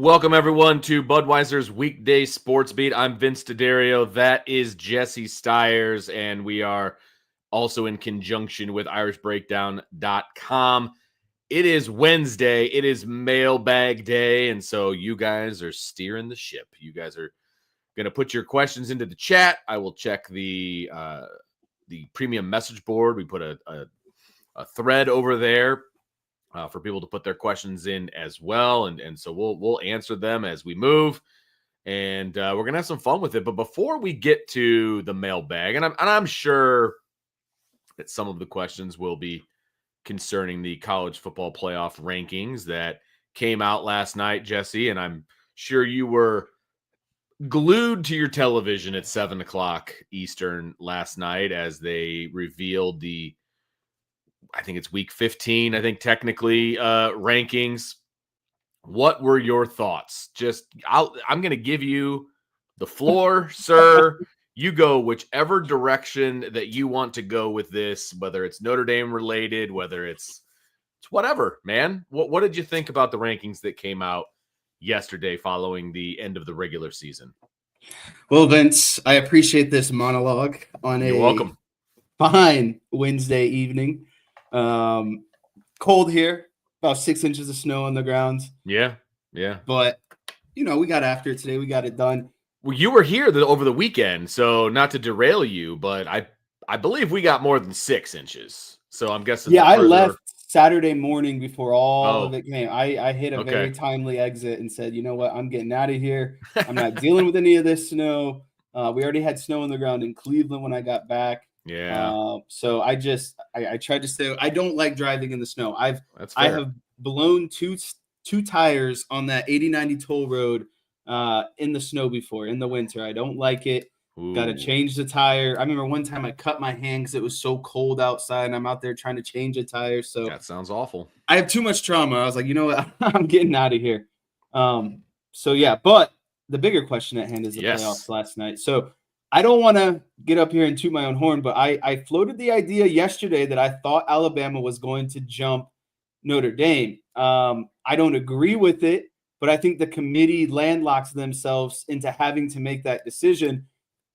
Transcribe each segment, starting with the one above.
Welcome, everyone, to Budweiser's Weekday Sportsbeat. I'm Vince D'Addario. That is Jesse Stiers, and we are also in conjunction with IrishBreakdown.com. It is Wednesday. It is Mailbag Day, and so you guys are steering the ship. You guys are going to put your questions into the chat. I will check the premium message board. We put a thread over there for people to put their questions in as well. And so we'll answer them as we move. And we're going to have some fun with it. But before we get to the mailbag, and I'm sure that some of the questions will be concerning the college football playoff rankings that came out last night, Jesse, and I'm sure you were glued to your television at 7 o'clock Eastern last night as they revealed I think it's week 15, I think technically, rankings. What were your thoughts? I'm going to give you the floor, sir. You go whichever direction that you want to go with this, whether it's Notre Dame related, whether it's whatever, man. What did you think about the rankings that came out yesterday following the end of the regular season? Well, Vince, I appreciate this monologue on You're welcome. Fine Wednesday evening. Cold here, about 6 inches of snow on the ground. Yeah. But, we got after it today. We got it done. Well, you were here over the weekend, so not to derail you, but I believe we got more than 6 inches. So I'm guessing. Yeah, I left Saturday morning before all of it came. I hit a very timely exit and said, you know what, I'm getting out of here. I'm not dealing with any of this snow. We already had snow on the ground in Cleveland when I got back. Yeah. So I tried to stay. I don't like driving in the snow. I have blown two tires on that 80-90 toll road in the snow before in the winter. I don't like it. Got to change the tire. I remember one time I cut my hand because it was so cold outside and I'm out there trying to change a tire. So that sounds awful. I have too much trauma. I was like, you know what? I'm getting out of here. So yeah, but the bigger question at hand is the playoffs last night. So I don't want to get up here and toot my own horn, but I floated the idea yesterday that I thought Alabama was going to jump Notre Dame. I don't agree with it, but I think the committee landlocks themselves into having to make that decision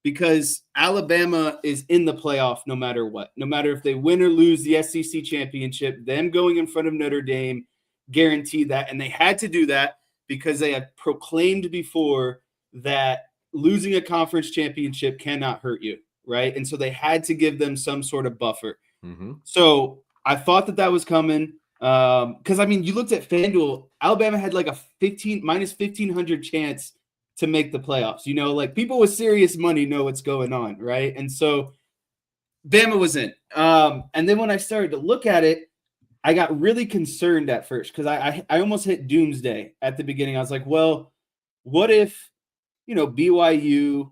because Alabama is in the playoff no matter what. No matter if they win or lose the SEC championship, them going in front of Notre Dame guaranteed that. And they had to do that because they had proclaimed before that losing a conference championship cannot hurt you, right? And so they had to give them some sort of buffer. Mm-hmm. So I thought that was coming because, you looked at FanDuel. Alabama had like a minus 1,500 chance to make the playoffs. People with serious money know what's going on, right? And so Bama was in. And then when I started to look at it, I got really concerned at first because I almost hit doomsday at the beginning. I was like, well, what if BYU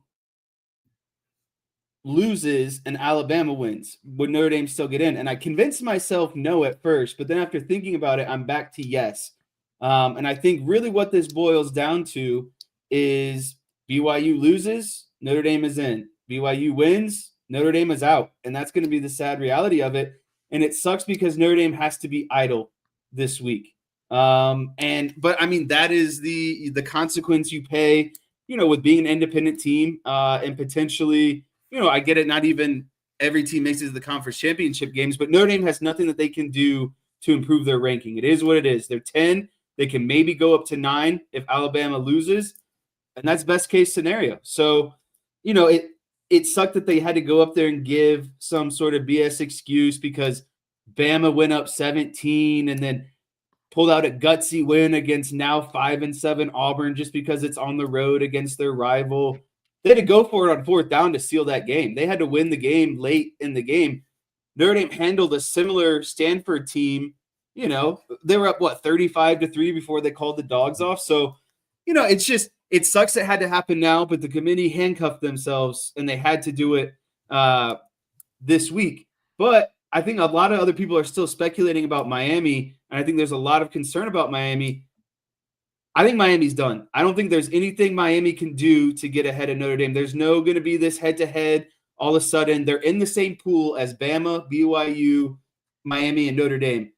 loses and Alabama wins? Would Notre Dame still get in? And I convinced myself no at first, but then after thinking about it, I'm back to yes. And I think really what this boils down to is BYU loses, Notre Dame is in. BYU wins, Notre Dame is out. And that's going to be the sad reality of it. And it sucks because Notre Dame has to be idle this week. But that is the consequence you pay, with being an independent team and potentially, I get it. Not even every team makes it to the conference championship games, but Notre Dame has nothing that they can do to improve their ranking. It is what it is. They're 10. They can maybe go up to 9 if Alabama loses, and that's best case scenario. So, it sucked that they had to go up there and give some sort of BS excuse because Bama went up 17 and then pulled out a gutsy win against now 5-7 Auburn just because it's on the road against their rival. They had to go for it on 4th down to seal that game. They had to win the game late in the game. Notre Dame handled a similar Stanford team. They were up, 35-3 before they called the dogs off. So, it sucks it had to happen now, but the committee handcuffed themselves and they had to do it this week. But I think a lot of other people are still speculating about Miami, and I think there's a lot of concern about Miami. I think Miami's done. I don't think there's anything Miami can do to get ahead of Notre Dame. There's no going to be this head-to-head all of a sudden. They're in the same pool as Bama, BYU, Miami, and Notre Dame.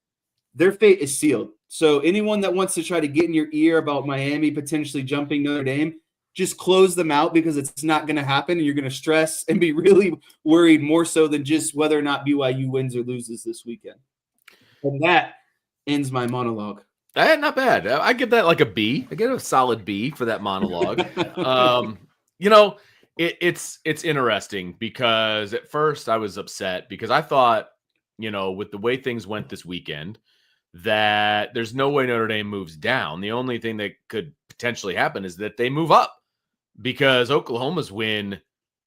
Their fate is sealed. So anyone that wants to try to get in your ear about Miami potentially jumping Notre Dame, just close them out because it's not going to happen. And you're going to stress and be really worried more so than just whether or not BYU wins or loses this weekend. And that ends my monologue. Not bad. I give that like a B. I give it a solid B for that monologue. It's interesting because at first I was upset because I thought, with the way things went this weekend, that there's no way Notre Dame moves down. The only thing that could potentially happen is that they move up because Oklahoma's win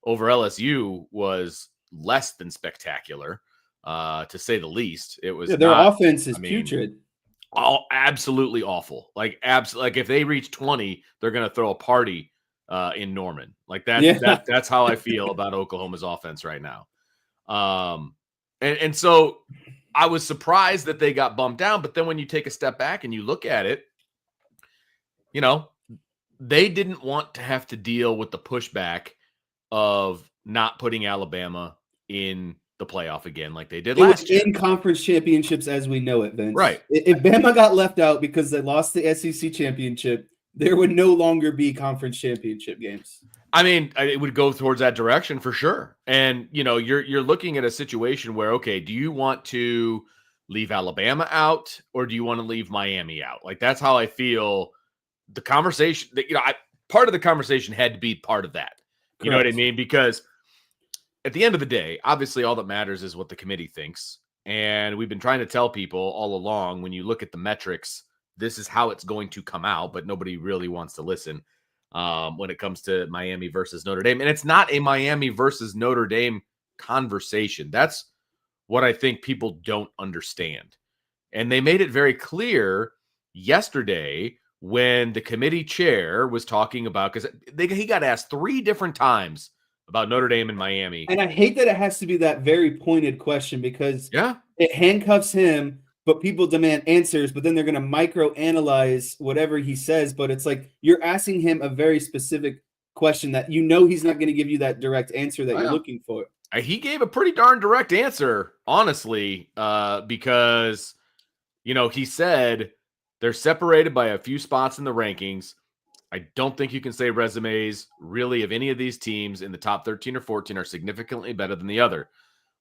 over LSU was less than spectacular, to say the least. It was their offense is putrid. Absolutely awful. Like if they reach 20, they're going to throw a party in Norman. Like that's how I feel about Oklahoma's offense right now. And so I was surprised that they got bumped down, but then when you take a step back and you look at it, they didn't want to have to deal with the pushback of not putting Alabama in the playoff again like they did last year. In conference championships as we know it, Vince. Right. If Bama got left out because they lost the SEC championship, there would no longer be conference championship games. I mean, it would go towards that direction for sure. And, you're looking at a situation where, okay, do you want to leave Alabama out or do you want to leave Miami out? Like, that's how I feel. The conversation that, part of the conversation had to be part of that. You know what I mean? Because at the end of the day, obviously all that matters is what the committee thinks. And we've been trying to tell people all along, when you look at the metrics, this is how it's going to come out, but nobody really wants to listen when it comes to Miami versus Notre Dame. And it's not a Miami versus Notre Dame conversation. That's what I think people don't understand. And they made it very clear yesterday when the committee chair was talking about, because he got asked 3 different times about Notre Dame and Miami. And I hate that it has to be that very pointed question because it handcuffs him, but people demand answers, but then they're going to micro-analyze whatever he says. But it's like you're asking him a very specific question that he's not going to give you that direct answer that you're looking for. He gave a pretty darn direct answer, honestly, because, he said they're separated by a few spots in the rankings. I don't think you can say resumes really of any of these teams in the top 13 or 14 are significantly better than the other.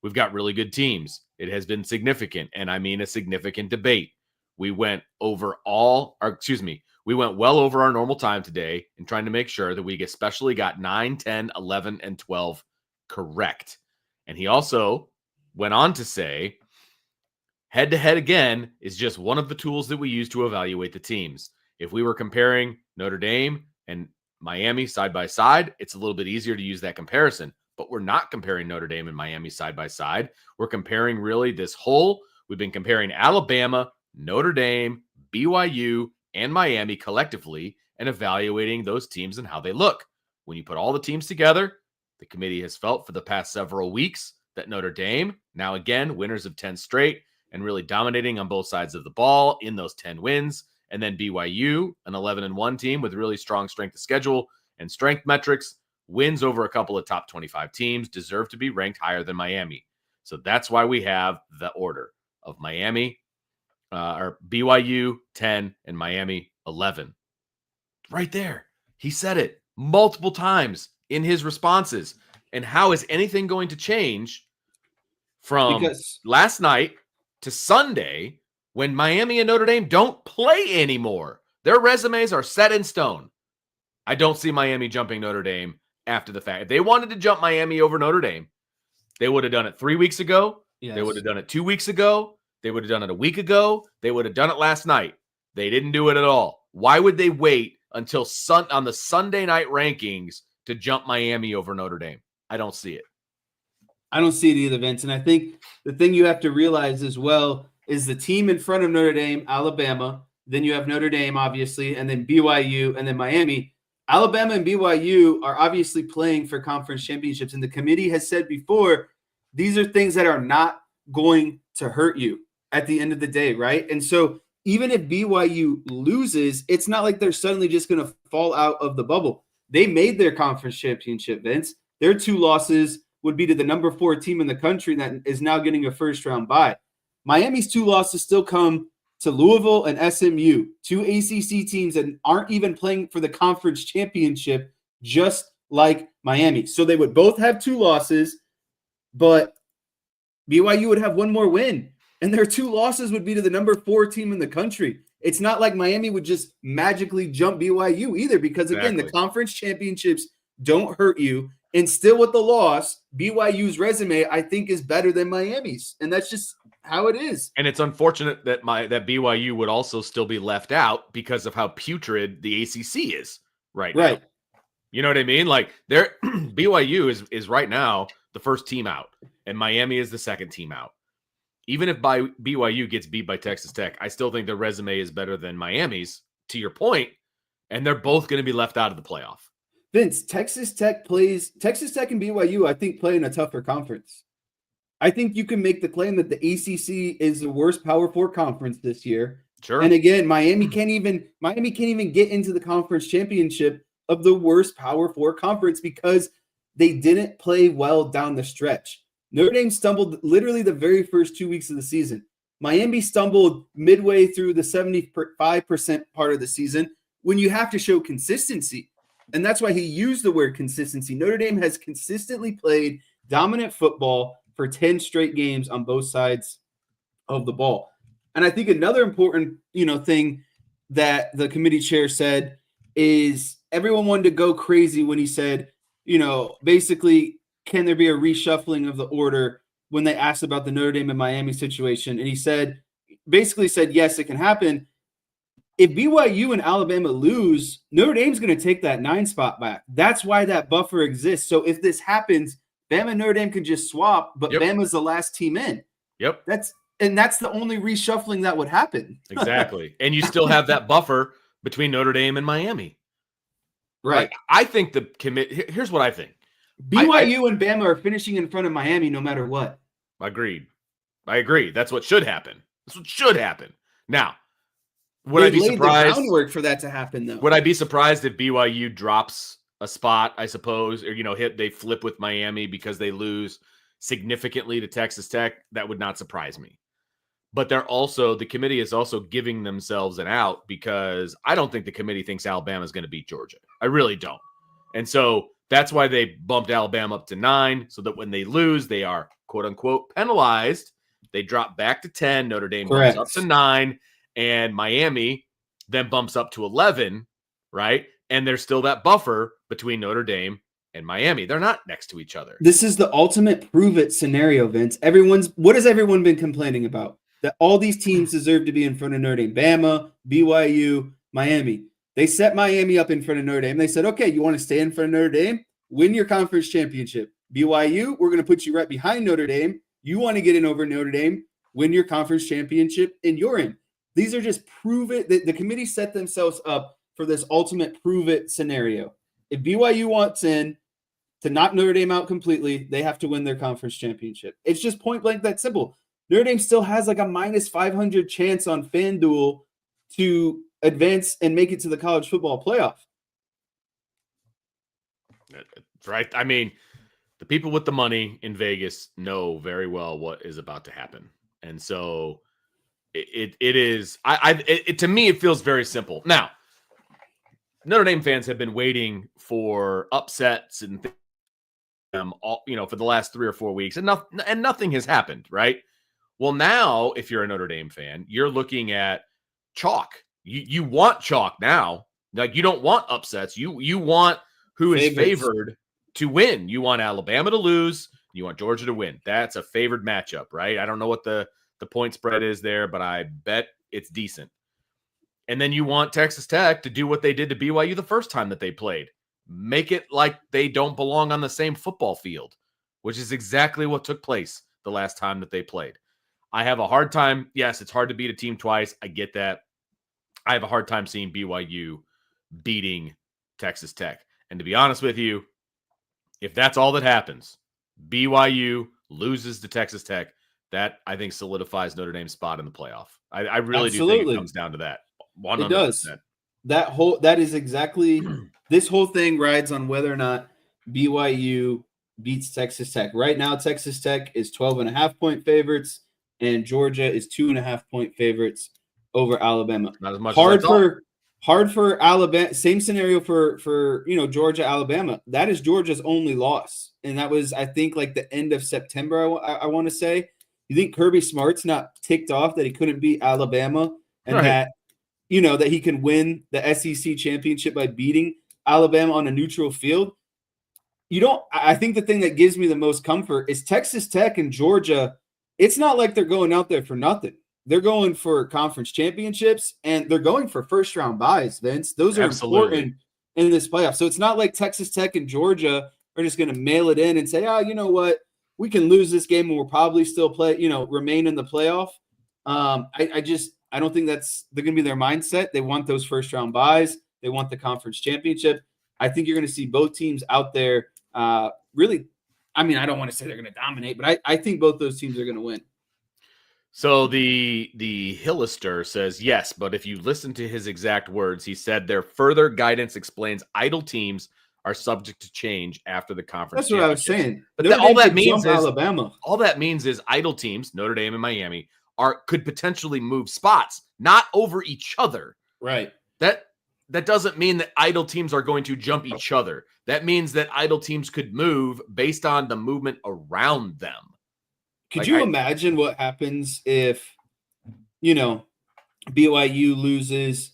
We've got really good teams. It has been significant, and I mean a significant debate. We went well over our normal time today in trying to make sure that we especially got 9, 10, 11, and 12 correct. And he also went on to say, head-to-head again is just one of the tools that we use to evaluate the teams. If we were comparing Notre Dame and Miami side by side, it's a little bit easier to use that comparison. But we're not comparing Notre Dame and Miami side by side. We're comparing really we've been comparing Alabama, Notre Dame, BYU, and Miami collectively and evaluating those teams and how they look. When you put all the teams together, the committee has felt for the past several weeks that Notre Dame, now again, winners of 10 straight and really dominating on both sides of the ball in those 10 wins. And then BYU, an 11-1 team with really strong strength of schedule and strength metrics, wins over a couple of top 25 teams, deserve to be ranked higher than Miami. So that's why we have the order of Miami, or BYU 10 and Miami 11. Right there. He said it multiple times in his responses. And how is anything going to change from last night to Sunday when Miami and Notre Dame don't play anymore? Their resumes are set in stone. I don't see Miami jumping Notre Dame after the fact. If they wanted to jump Miami over Notre Dame, they would have done it 3 weeks ago. Yes. They would have done it 2 weeks ago. They would have done it a week ago. They would have done it last night. They didn't do it at all. Why would they wait until on the Sunday night rankings to jump Miami over Notre Dame? I don't see it. I don't see it either, Vince. And I think the thing you have to realize as well is the team in front of Notre Dame, Alabama. Then you have Notre Dame, obviously, and then BYU, and then Miami. Alabama and BYU are obviously playing for conference championships. And the committee has said before, these are things that are not going to hurt you at the end of the day, right? And so even if BYU loses, it's not like they're suddenly just going to fall out of the bubble. They made their conference championship, Vince. Their 2 losses would be to the number 4 team in the country that is now getting a first-round bye. Miami's 2 losses still come to Louisville and SMU, two ACC teams that aren't even playing for the conference championship, just like Miami. So they would both have 2 losses, but BYU would have 1 more win. And their 2 losses would be to the number 4 team in the country. It's not like Miami would just magically jump BYU either, because, again, the conference championships don't hurt you. And still with the loss, BYU's resume, I think, is better than Miami's. And that's just how it is. And it's unfortunate that BYU would also still be left out because of how putrid the ACC is right now. Right. You know what I mean? Like, BYU is right now the first team out, and Miami is the second team out. Even if BYU gets beat by Texas Tech, I still think their resume is better than Miami's, to your point, and they're both going to be left out of the playoff. Vince, Texas Tech and BYU, I think, play in a tougher conference. I think you can make the claim that the ACC is the worst Power 4 conference this year. Sure. And again, Miami can't even get into the conference championship of the worst Power 4 conference because they didn't play well down the stretch. Notre Dame stumbled literally the very first 2 weeks of the season. Miami stumbled midway through the 75% part of the season when you have to show consistency. And that's why he used the word consistency. Notre Dame has consistently played dominant football for 10 straight games on both sides of the ball. And I think another important, thing that the committee chair said is everyone wanted to go crazy when he said, basically, can there be a reshuffling of the order when they asked about the Notre Dame and Miami situation? And he basically said, yes, it can happen. If BYU and Alabama lose, Notre Dame's going to take that 9 spot back. That's why that buffer exists. So if this happens, Bama and Notre Dame can just swap, but Bama's the last team in. Yep. That's the only reshuffling that would happen. Exactly. And you still have that buffer between Notre Dame and Miami. Right. I think the here's what I think. BYU and Bama are finishing in front of Miami no matter what. Agreed. I agree. That's what should happen. Now, would I be surprised? The groundwork for that to happen, though. Would I be surprised if BYU drops a spot, I suppose, or they flip with Miami because they lose significantly to Texas Tech? That would not surprise me. But the committee is also giving themselves an out because I don't think the committee thinks Alabama is going to beat Georgia. I really don't. And so that's why they bumped Alabama up to 9, so that when they lose, they are quote unquote penalized. They drop back to 10. Notre Dame bumps up to 9. And Miami then bumps up to 11, right? And there's still that buffer between Notre Dame and Miami. They're not next to each other. This is the ultimate prove-it scenario, Vince. What has everyone been complaining about? That all these teams deserve to be in front of Notre Dame. Bama, BYU, Miami. They set Miami up in front of Notre Dame. They said, okay, you want to stay in front of Notre Dame? Win your conference championship. BYU, we're going to put you right behind Notre Dame. You want to get in over Notre Dame, win your conference championship, and you're in. These are just prove it. The committee set themselves up for this ultimate prove it scenario. If BYU wants in to knock Notre Dame out completely, they have to win their conference championship. It's just point blank that simple. Notre Dame still has like a minus 500 chance on FanDuel to advance and make it to the college football playoff. Right. I mean, the people with the money in Vegas know very well what is about to happen. And so it is, to me, it feels very simple. Now, Notre Dame fans have been waiting for upsets and for the last 3 or 4 weeks, and nothing has happened, right? Well, now, if you're a Notre Dame fan, you're looking at chalk. You want chalk now. Like, you don't want upsets. You want who is favored to win. You want Alabama to lose. You want Georgia to win. That's a favored matchup, right? I don't know what the point spread is there, but I bet it's decent. And then you want Texas Tech to do what they did to BYU the first time that they played. Make it like they don't belong on the same football field, which is exactly what took place the last time that they played. I have a hard time. Yes, it's hard to beat a team twice. I get that. I have a hard time seeing BYU beating Texas Tech. And to be honest with you, if that's all that happens, BYU loses to Texas Tech, that I think solidifies Notre Dame's spot in the playoff. I really do think it comes down to that. 100%. It does. That is exactly this whole thing rides on whether or not BYU beats Texas Tech. Right now, Texas Tech is 12.5-point favorites, and Georgia is 2.5-point favorites. over Alabama. Not as much as I thought. Hard for Alabama. Same scenario for Georgia, Alabama. That is Georgia's only loss, and that was, I think, like the end of September. I want to say. You think Kirby Smart's not ticked off that he couldn't beat Alabama, and that that he can win the SEC championship by beating Alabama on a neutral field? I think the thing that gives me the most comfort is Texas Tech and Georgia. It's not like they're going out there for nothing. They're going for conference championships, and they're going for first-round buys, Vince. Those are important in this playoff. So it's not like Texas Tech and Georgia are just going to mail it in and say, you know what, we can lose this game and we'll probably still remain in the playoff. I don't think they're going to be their mindset. They want those first-round buys. They want the conference championship. I think you're going to see both teams out there really. I mean, I don't want to say they're going to dominate, but I think both those teams are going to win. So the Hillister says, yes, but if you listen to his exact words, he said their further guidance explains idle teams are subject to change after the conference. That's what I was saying. But all that means is Alabama. All that means is idle teams, Notre Dame and Miami, could potentially move spots, not over each other. Right. That doesn't mean that idle teams are going to jump each other. That means that idle teams could move based on the movement around them. Could you imagine what happens if, BYU loses,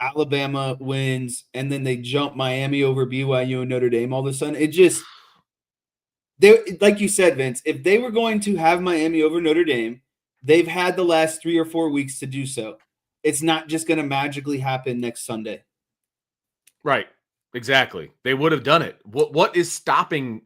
Alabama wins, and then they jump Miami over BYU and Notre Dame all of a sudden? Like you said, Vince, if they were going to have Miami over Notre Dame, they've had the last 3 or 4 weeks to do so. It's not just going to magically happen next Sunday. Right. Exactly. They would have done it. What is stopping?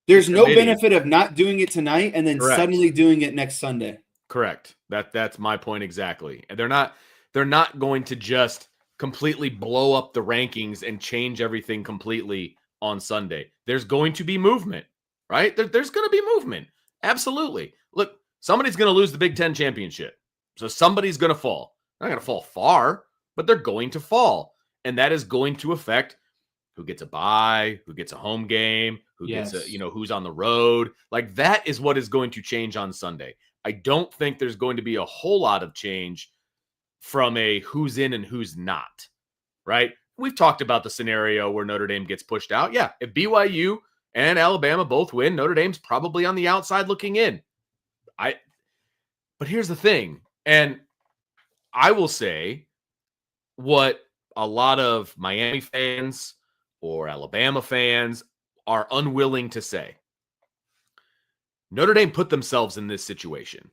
There's no benefit of not doing it tonight and then suddenly doing it next Sunday. Correct. That's my point exactly. And they're not going to just completely blow up the rankings and change everything completely on Sunday. There's going to be movement, right? There's going to be movement. Absolutely. Look, somebody's going to lose the Big Ten championship. So somebody's going to fall. They're not going to fall far, but they're going to fall. And that is going to affect who gets a bye, who gets a home game, who gets who's on the road. Like, that is what is going to change on Sunday. I don't think there's going to be a whole lot of change from a who's in and who's not, right? We've talked about the scenario where Notre Dame gets pushed out. Yeah, if BYU and Alabama both win, Notre Dame's probably on the outside looking in. But here's the thing, and I will say what a lot of Miami fans or Alabama fans are unwilling to say. Notre Dame put themselves in this situation.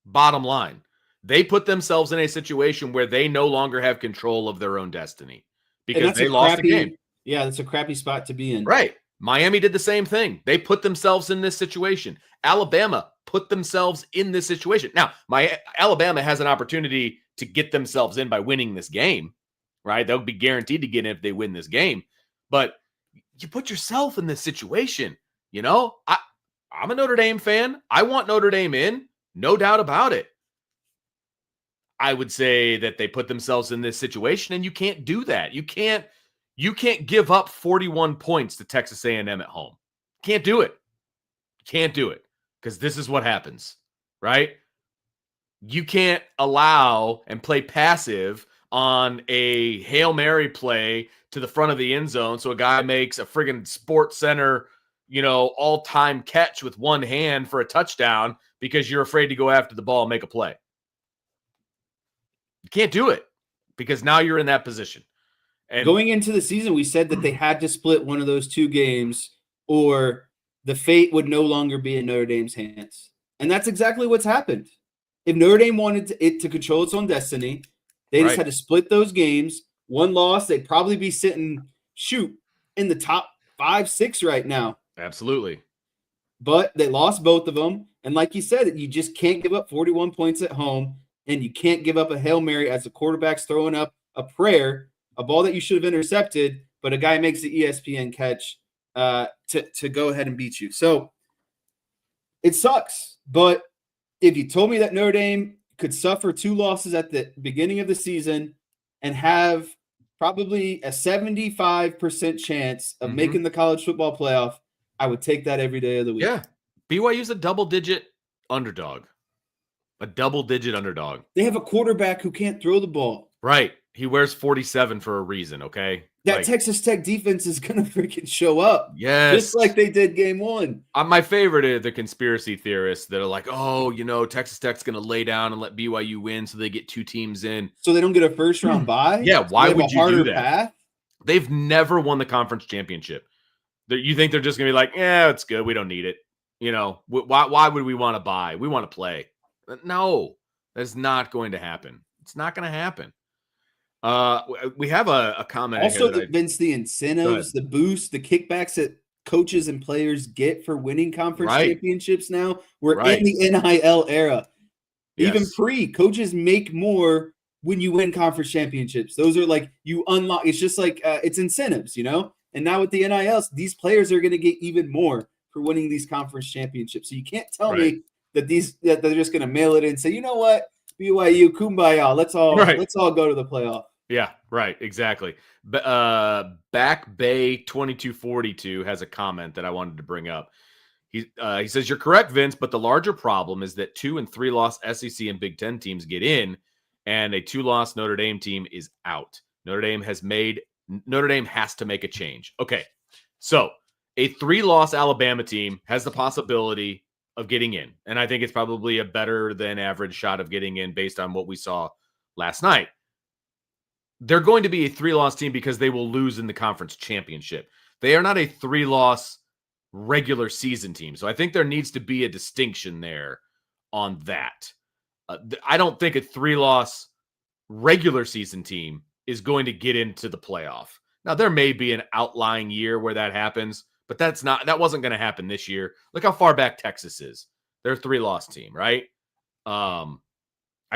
Bottom line, they put themselves in a situation where they no longer have control of their own destiny because they lost the game. Yeah, that's a crappy spot to be in. Right. Miami did the same thing. They put themselves in this situation. Alabama put themselves in this situation. Now, Alabama has an opportunity to get themselves in by winning this game, right? They'll be guaranteed to get in if they win this game. But you put yourself in this situation, I'm a Notre Dame fan. I want Notre Dame in, no doubt about it. I would say that they put themselves in this situation, and you can't do that. You can't give up 41 points to Texas A&M at home. Can't do it. Can't do it because this is what happens, right? You can't allow and play passive on a Hail Mary play to the front of the end zone so a guy makes a friggin' Sports Center, all-time catch with one hand for a touchdown because you're afraid to go after the ball and make a play. You can't do it because now you're in that position. And going into the season, we said that they had to split one of those two games or the fate would no longer be in Notre Dame's hands. And that's exactly what's happened. If Notre Dame wanted it to control its own destiny, they just had to split those games. One loss, they'd probably be sitting, in the top 5-6 right now. Absolutely. But they lost both of them. And like you said, you just can't give up 41 points at home, and you can't give up a Hail Mary as the quarterback's throwing up a prayer, a ball that you should have intercepted, but a guy makes the ESPN catch to go ahead and beat you. So it sucks. But if you told me that Notre Dame could suffer 2 losses at the beginning of the season and have probably a 75% chance of making the college football playoff, I would take that every day of the week. Yeah. BYU's a double-digit underdog. A double-digit underdog. They have a quarterback who can't throw the ball. Right. He wears 47 for a reason, okay? That Texas Tech defense is going to freaking show up. Yes. Just like they did game one. My favorite are the conspiracy theorists that are like, oh, Texas Tech's going to lay down and let BYU win so they get 2 teams in. So they don't get a first-round bye? Yeah, why would you do that? Path? They've never won the conference championship. You think they're just going to be like, yeah, it's good. We don't need it. Why would we want to buy? We want to play. No, that's not going to happen. It's not going to happen. We have a comment. Also, Vince, the incentives, the boost, the kickbacks that coaches and players get for winning conference championships now. We're in the NIL era. Yes. Even coaches make more when you win conference championships. Those are like you unlock. It's just like it's incentives, And now with the NILs, these players are going to get even more for winning these conference championships. So you can't tell me that they're just going to mail it in and say, you know what, BYU, kumbaya, let's all go to the playoff. Yeah, right, exactly. Back Bay 2242 has a comment that I wanted to bring up. He says, you're correct, Vince, but the larger problem is that 2 and 3 loss SEC and Big Ten teams get in, and a 2-loss Notre Dame team is out. Notre Dame has to make a change. Okay, so a 3-loss Alabama team has the possibility of getting in, and I think it's probably a better than average shot of getting in based on what we saw last night. They're going to be a 3-loss team because they will lose in the conference championship. They are not a 3-loss regular season team. So I think there needs to be a distinction there on that. I don't think a 3-loss regular season team is going to get into the playoff. Now, there may be an outlying year where that happens, but that wasn't going to happen this year. Look how far back Texas is. They're a 3-loss team, right? I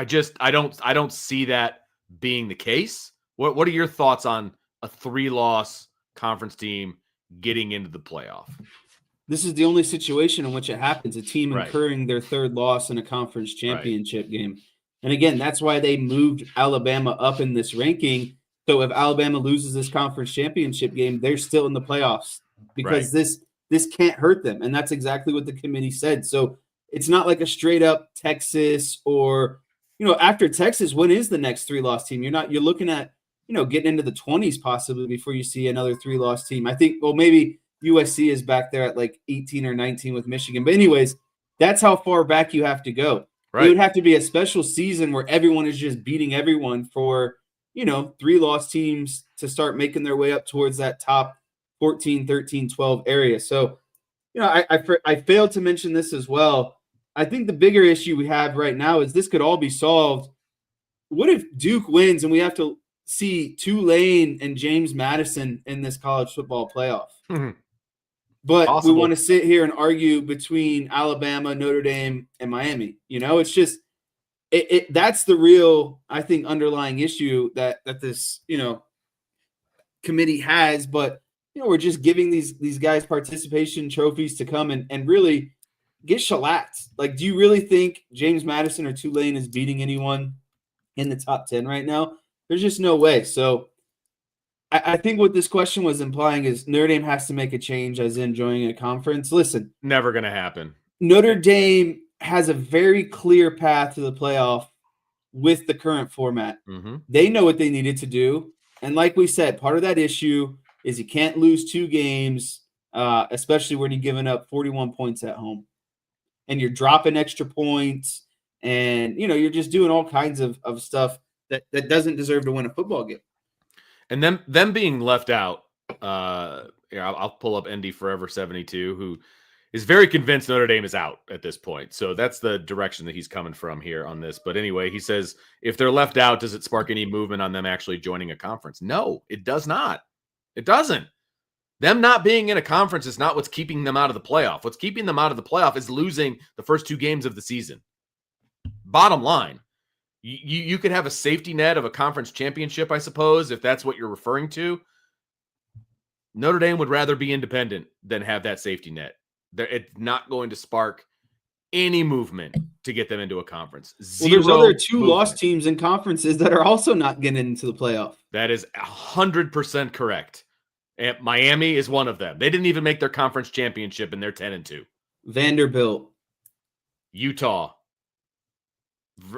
don't see that being the case. What are your thoughts on a 3-loss conference team getting into the playoff? This is the only situation in which it happens, a team incurring their 3rd loss in a conference championship game. And again, that's why they moved Alabama up in this ranking. So if Alabama loses this conference championship game, they're still in the playoffs because this can't hurt them. And that's exactly what the committee said. So it's not like a straight up Texas or, after Texas, when is the next 3-loss team? You're looking at, getting into the 20s possibly before you see another 3-loss team. I think, maybe USC is back there at like 18 or 19 with Michigan. But anyways, that's how far back you have to go. Right. It would have to be a special season where everyone is just beating everyone for, 3-loss teams to start making their way up towards that top 14, 13, 12 area. So, I failed to mention this as well. I think the bigger issue we have right now is this could all be solved. What if Duke wins and we have to see Tulane and James Madison in this college football playoff? Mm-hmm. But Possible. We want to sit here and argue between Alabama, Notre Dame, and Miami. It's just that's the real, I think, underlying issue that this, committee has. But, we're just giving these guys participation trophies to come and really get shellacked. Like, do you really think James Madison or Tulane is beating anyone in the top 10 right now? There's just no way. So I think what this question was implying is Notre Dame has to make a change as in joining a conference. Listen. Never going to happen. Notre Dame has a very clear path to the playoff with the current format. Mm-hmm. They know what they needed to do. And like we said, part of that issue is you can't lose 2 games, especially when you're giving up 41 points at home. And you're dropping extra points. And, you're just doing all kinds of stuff that doesn't deserve to win a football game. And them being left out, I'll pull up ND Forever 72, who is very convinced Notre Dame is out at this point. So that's the direction that he's coming from here on this. But anyway, he says, if they're left out, does it spark any movement on them actually joining a conference? No, it does not. It doesn't. Them not being in a conference is not what's keeping them out of the playoff. What's keeping them out of the playoff is losing the first 2 games of the season. Bottom line. You could have a safety net of a conference championship, I suppose, if that's what you're referring to. Notre Dame would rather be independent than have that safety net. It's not going to spark any movement to get them into a conference. There's other 2-loss teams in conferences that are also not getting into the playoff. That is 100% correct. And Miami is one of them. They didn't even make their conference championship, and they're 10-2. Vanderbilt. Utah.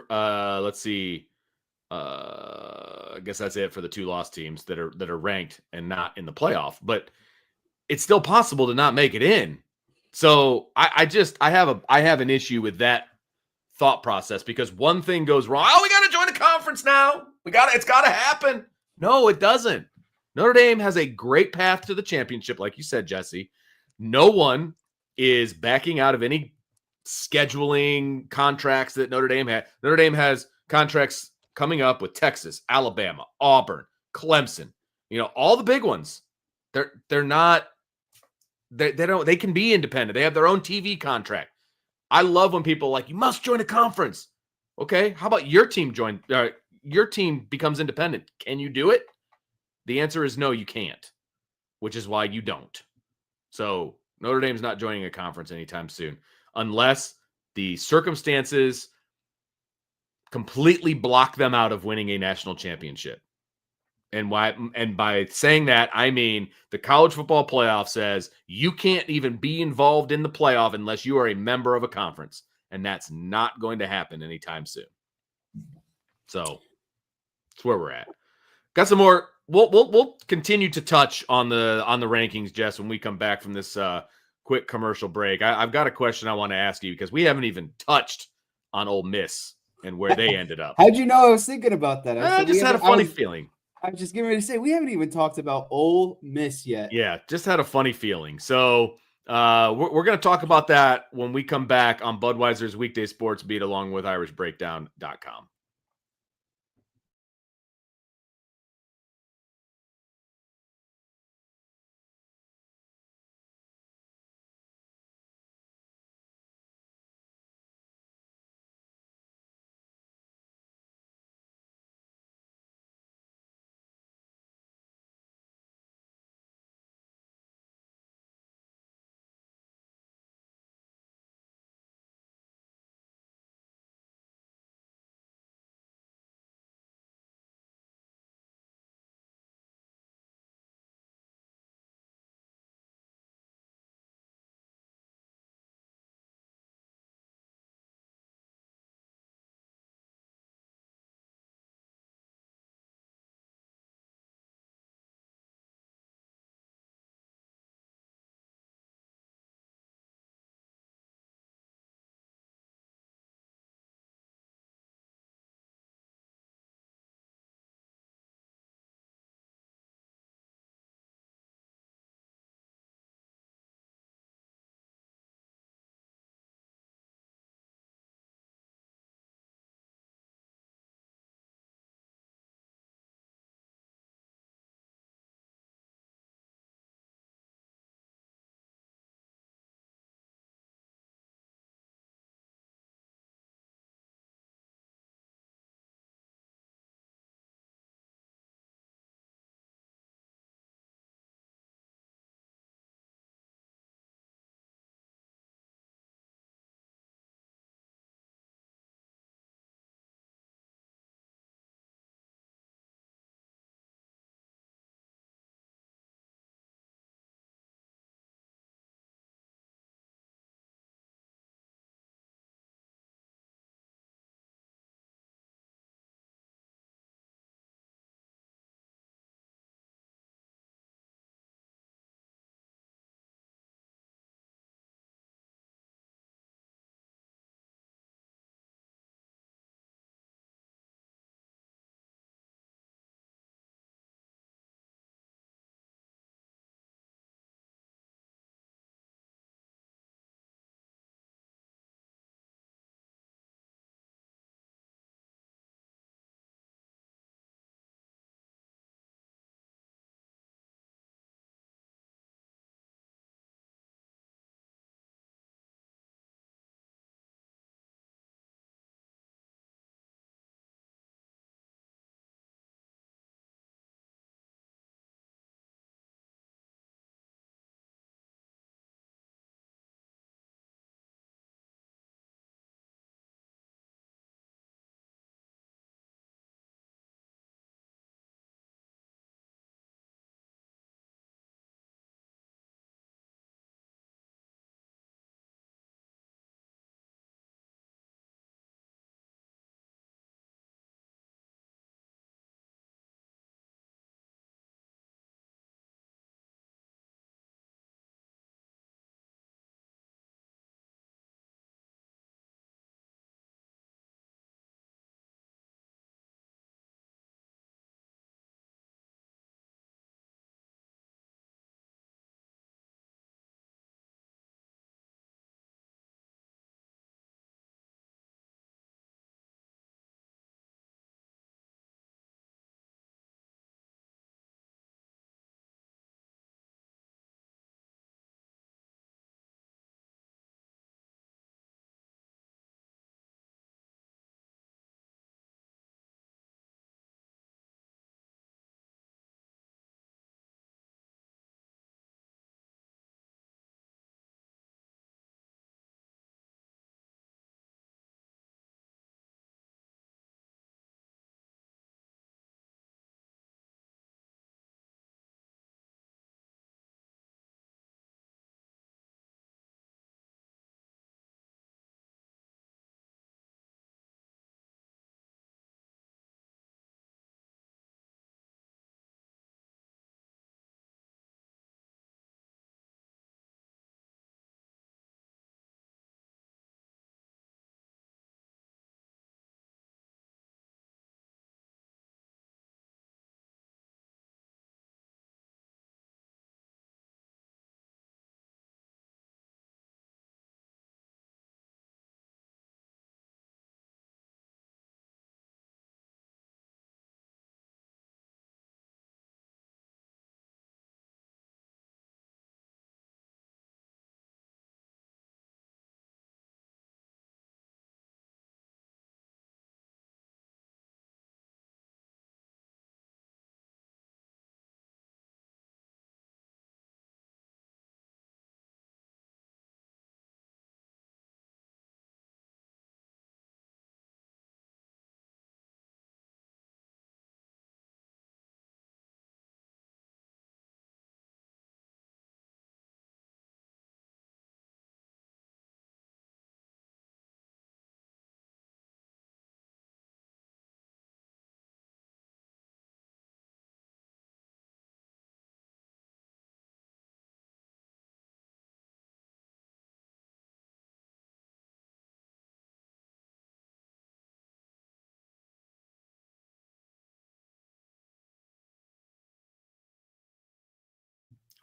Let's see. I guess that's it for the 2 lost teams that are ranked and not in the playoff. But it's still possible to not make it in. So I have an issue with that thought process because one thing goes wrong. Oh, we got to join the conference now. It's got to happen. No, it doesn't. Notre Dame has a great path to the championship, like you said, Jesse. No one is backing out of any scheduling contracts that Notre Dame had. Notre Dame has contracts coming up with Texas, Alabama, Auburn, Clemson. All the big ones. They're not. They can be independent. They have their own TV contract. I love when people are like, you must join a conference. Okay, how about your team your team becomes independent? Can you do it? The answer is no, you can't, which is why you don't. So Notre Dame's not joining a conference anytime soon, unless the circumstances completely block them out of winning a national championship. And by saying that, I mean the college football playoff says you can't even be involved in the playoff unless you are a member of a conference. And that's not going to happen anytime soon. So that's where we're at. Got some more. We'll continue to touch on the rankings, Jess, when we come back from this quick commercial break. I've got a question I want to ask you because we haven't even touched on Ole Miss and where they ended up. How'd you know I was thinking about that? I just had a funny feeling. I was just getting ready to say, we haven't even talked about Ole Miss yet. Yeah, just had a funny feeling. So we're going to talk about that when we come back on Budweiser's Weekday Sports Beat along with IrishBreakdown.com.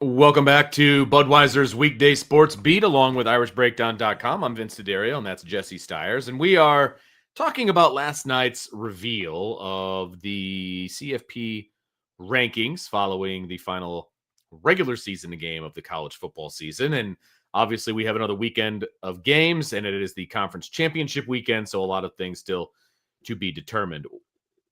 Welcome back to Budweiser's Weekday Sports Beat along with IrishBreakdown.com. I'm Vince D'Addario, and that's Jesse Stiers. And we are talking about last night's reveal of the CFP rankings following the final regular season game of the college football season. And obviously, we have another weekend of games, and it is the conference championship weekend, so a lot of things still to be determined.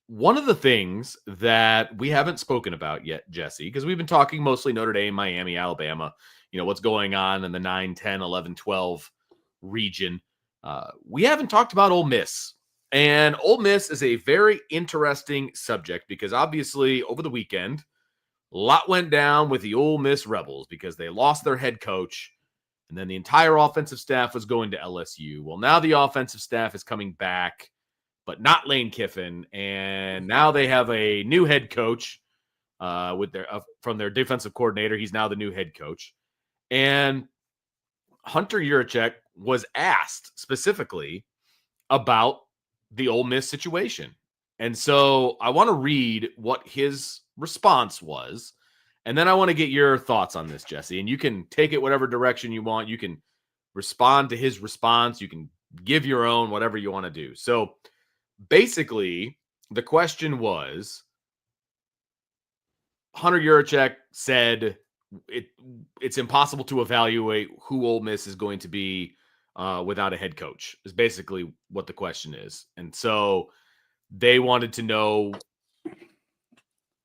One of the things that we haven't spoken about yet, Jesse, because we've been talking mostly Notre Dame, Miami, Alabama, what's going on in the 9, 10, 11, 12 region. We haven't talked about Ole Miss. And Ole Miss is a very interesting subject because obviously over the weekend, a lot went down with the Ole Miss Rebels because they lost their head coach. And then the entire offensive staff was going to LSU. Well, now the offensive staff is coming back, but not Lane Kiffin. And now they have a new head coach with from their defensive coordinator. He's now the new head coach. And Hunter Yurachek was asked specifically about the Ole Miss situation. And so I want to read what his response was. And then I want to get your thoughts on this, Jesse. And you can take it whatever direction you want. You can respond to his response. You can give your own, whatever you want to do. So basically, the question was, Hunter Yurachek said it's impossible to evaluate who Ole Miss is going to be without a head coach, is basically what the question is. And so they wanted to know,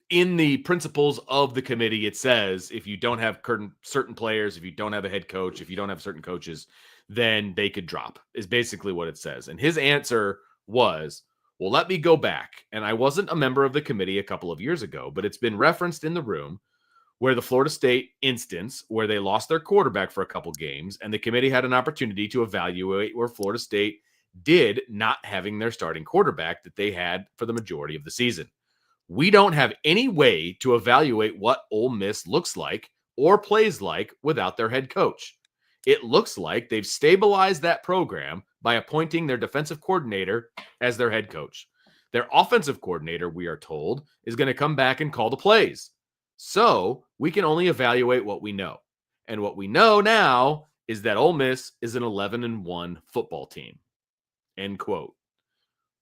in the principles of the committee, it says if you don't have certain players, if you don't have a head coach, if you don't have certain coaches, then they could drop, is basically what it says. And his answer was, well, let me go back. And I wasn't a member of the committee a couple of years ago, but it's been referenced in the room where the Florida State instance, where they lost their quarterback for a couple games, and the committee had an opportunity to evaluate where Florida State did not having their starting quarterback that they had for the majority of the season. We don't have any way to evaluate what Ole Miss looks like or plays like without their head coach. It looks like they've stabilized that program by appointing their defensive coordinator as their head coach. Their offensive coordinator, we are told, is going to come back and call the plays. So we can only evaluate what we know. And what we know now is that Ole Miss is an 11-1 football team. End quote.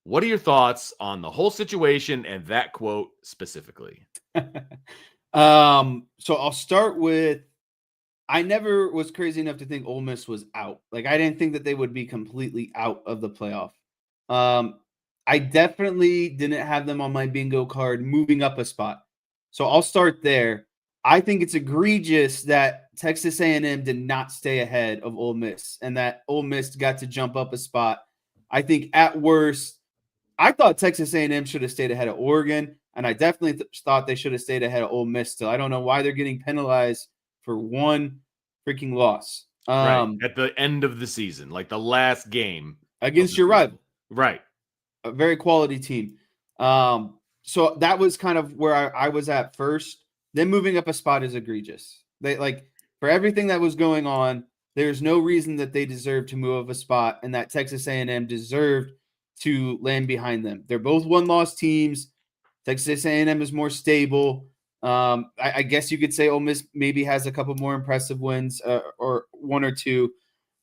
What are your thoughts on the whole situation and that quote specifically? So I'll start with, I never was crazy enough to think Ole Miss was out. Like, I didn't think that they would be completely out of the playoff. I definitely didn't have them on my bingo card moving up a spot. So I'll start there. I think it's egregious that Texas A&M did not stay ahead of Ole Miss and that Ole Miss got to jump up a spot. I think at worst, I thought Texas A&M should have stayed ahead of Oregon, and I definitely thought they should have stayed ahead of Ole Miss still. I don't know why they're getting penalized for one freaking loss. Right. At the end of the season, like the last game. Against your rival. Right. A very quality team. So that was kind of where I was at first. Then moving up a spot is egregious. They, like, for everything that was going on, there's no reason that they deserved to move up a spot and that Texas A&M deserved to land behind them. They're both one-loss teams. Texas A&M is more stable. I guess you could say Ole Miss maybe has a couple more impressive wins or one or two.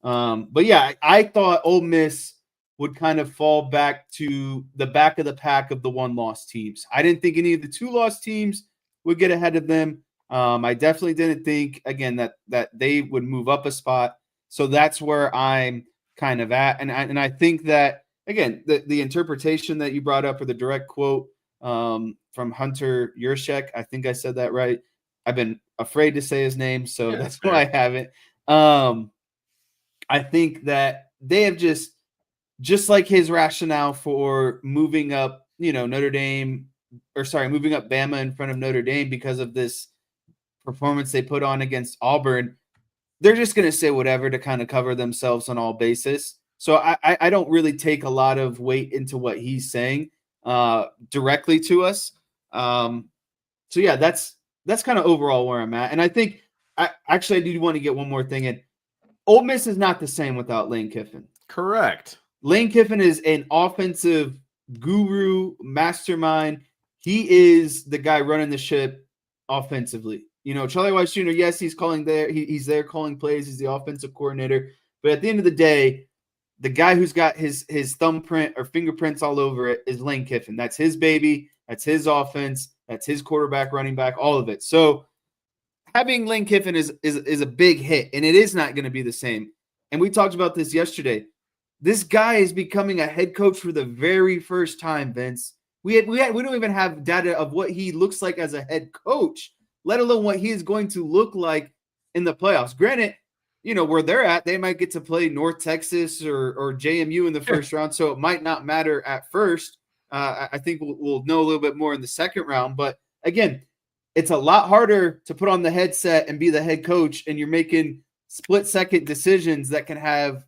But yeah, I thought Ole Miss would kind of fall back to the back of the pack of the one-loss teams. I didn't think any of the two-loss teams would get ahead of them. I definitely didn't think, again, that they would move up a spot. So that's where I'm kind of at. And I think that, again, the interpretation that you brought up, or the direct quote from Hunter Yurachek, I think I said that right. I've been afraid to say his name, so yeah, that's why I haven't. I think that they have just like his rationale for moving up, Notre Dame, moving up Bama in front of Notre Dame because of this performance they put on against Auburn. They're just going to say whatever to kind of cover themselves on all bases. So I don't really take a lot of weight into what he's saying directly to us. So yeah, that's kind of overall where I'm at. And I think I do want to get one more thing in. Ole Miss is not the same without Lane Kiffin. Correct. Lane Kiffin is an offensive guru, mastermind. He is the guy running the ship offensively. Charlie Weiss Jr., yes, he's calling there. He's there calling plays. He's the offensive coordinator. But at the end of the day, the guy who's got his thumbprint or fingerprints all over it is Lane Kiffin. That's his baby. That's his offense. That's his quarterback, running back, all of it. So having Lane Kiffin is a big hit, and it is not going to be the same. And we talked about this yesterday. This guy is becoming a head coach for the very first time, Vince. We don't even have data of what he looks like as a head coach, let alone what he is going to look like in the playoffs. Granted, where they're at, they might get to play North Texas or JMU in the first round, so it might not matter at first. I think we'll know a little bit more in the second round. But again, it's a lot harder to put on the headset and be the head coach, and you're making split-second decisions that can have,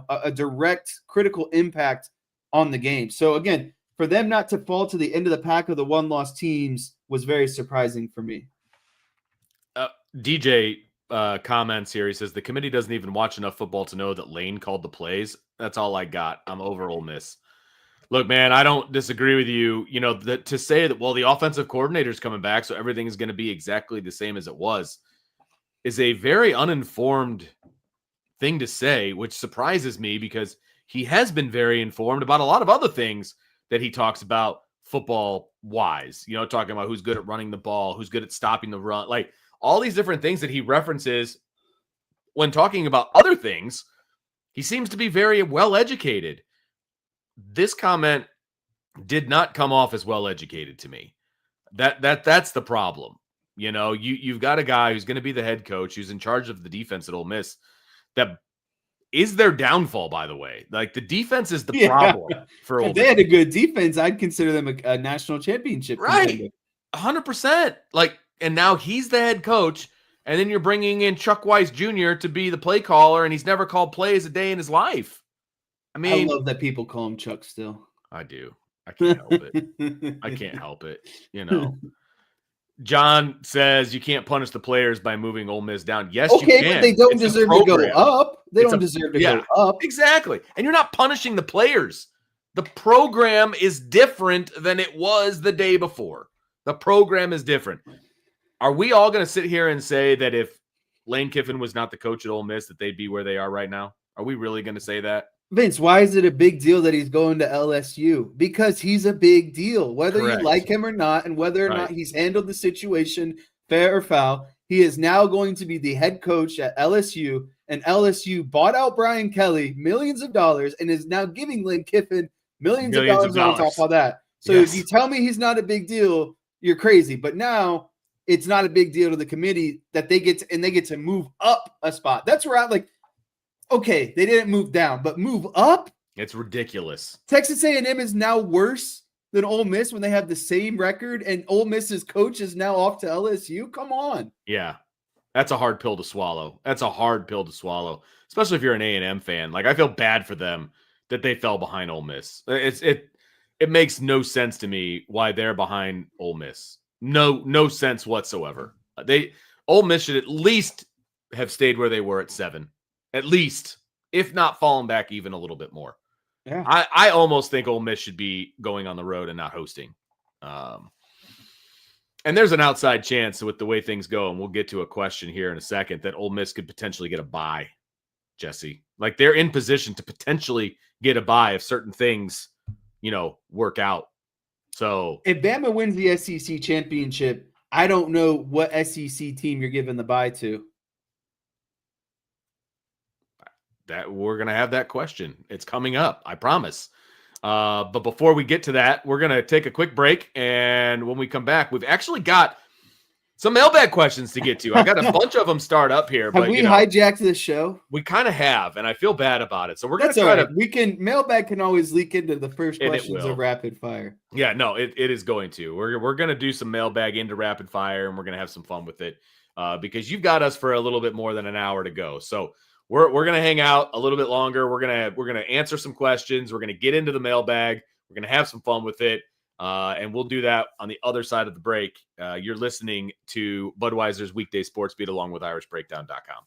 a direct critical impact on the game. So again, for them not to fall to the end of the pack of the one-loss teams was very surprising for me. DJ comments here. He says the committee doesn't even watch enough football to know that Lane called the plays. That's all I got. I'm over Ole Miss. Look, man, I don't disagree with you. To say that, well, the offensive coordinator's coming back, so everything is going to be exactly the same as it was, is a very uninformed thing to say, which surprises me because he has been very informed about a lot of other things that he talks about football-wise. Talking about who's good at running the ball, who's good at stopping the run, like all these different things that he references when talking about other things. He seems to be very well-educated. This comment did not come off as well-educated to me. That's the problem. You've got a guy who's going to be the head coach, who's in charge of the defense at Ole Miss. That is their downfall, by the way. Like, the defense is the problem for Ole Miss. If they had a good defense, I'd consider them a national championship contender. 100%. Like, and now he's the head coach, and then you're bringing in Chuck Weiss Jr. to be the play caller, and he's never called plays a day in his life. I love that people call him Chuck still. I do. I can't help it. I can't help it. John says you can't punish the players by moving Ole Miss down. Yes, you can. But they don't deserve to go up. They don't deserve to go up. Exactly. And you're not punishing the players. The program is different than it was the day before. The program is different. Are we all going to sit here and say that if Lane Kiffin was not the coach at Ole Miss, that they'd be where they are right now? Are we really going to say that? Vince, why is it a big deal that he's going to LSU? Because he's a big deal, whether you like him or not, and whether or not he's handled the situation fair or foul. He is now going to be the head coach at LSU, and LSU bought out Brian Kelly millions of dollars and is now giving Lane Kiffin millions of dollars on top of that. So if you tell me he's not a big deal, you're crazy. But now it's not a big deal to the committee that they get to move up a spot. That's where I'm like, okay, they didn't move down, but move up? It's ridiculous. Texas A&M is now worse than Ole Miss when they have the same record, and Ole Miss's coach is now off to LSU? Come on. Yeah, that's a hard pill to swallow. Especially if you're an A&M fan. Like, I feel bad for them that they fell behind Ole Miss. It makes no sense to me why they're behind Ole Miss. No sense whatsoever. Ole Miss should at least have stayed where they were at 7. At least, if not fallen back even a little bit more. Yeah. I almost think Ole Miss should be going on the road and not hosting. And there's an outside chance with the way things go, and we'll get to a question here in a second, that Ole Miss could potentially get a bye, Jesse. Like, they're in position to potentially get a bye if certain things, work out. So if Bama wins the SEC championship, I don't know what SEC team you're giving the bye to. That we're going to have that question. It's coming up, I promise. But before we get to that, we're going to take a quick break. And when we come back, we've actually got some mailbag questions to get to. I got a bunch of them start up here. Have we hijacked this show? We kind of have, and I feel bad about it. So we're going to try to. Mailbag can always leak into the first questions of rapid fire. Yeah, no, it is going to. We're going to do some mailbag into rapid fire, and we're going to have some fun with it because you've got us for a little bit more than an hour to go. So we're going to hang out a little bit longer. We're going to answer some questions. We're going to get into the mailbag. We're going to have some fun with it. And we'll do that on the other side of the break. You're listening to Budweiser's Weekday Sports Beat along with IrishBreakdown.com.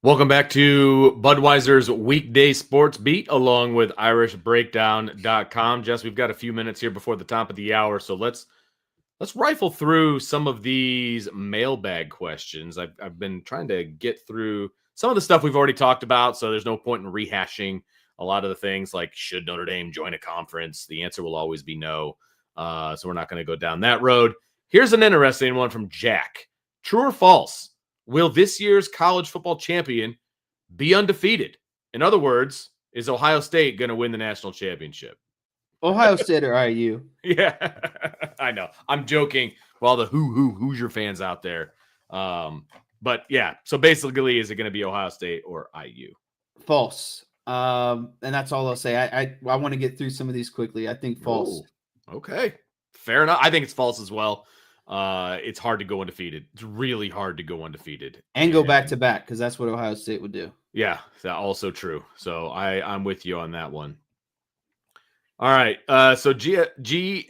Welcome back to Budweiser's Weekday Sports Beat along with IrishBreakdown.com. Jess, we've got a few minutes here before the top of the hour, so let's rifle through some of these mailbag questions. I've been trying to get through some of the stuff we've already talked about, so there's no point in rehashing a lot of the things like should Notre Dame join a conference? The answer will always be no, so we're not going to go down that road. Here's an interesting one from Jack. True or false? Will this year's college football champion be undefeated? In other words, is Ohio State going to win the national championship? Ohio State or IU? Yeah, I know. I'm joking. Well, the Hoosier fans out there. But yeah, so basically, is it going to be Ohio State or IU? False. And that's all I'll say. I want to get through some of these quickly. I think false. Ooh, okay, fair enough. I think it's false as well. It's hard to go undefeated. It's really hard to go undefeated and go back to back because that's what Ohio State would do. Yeah, that's also true. So I'm with you on that one. All right. So GMS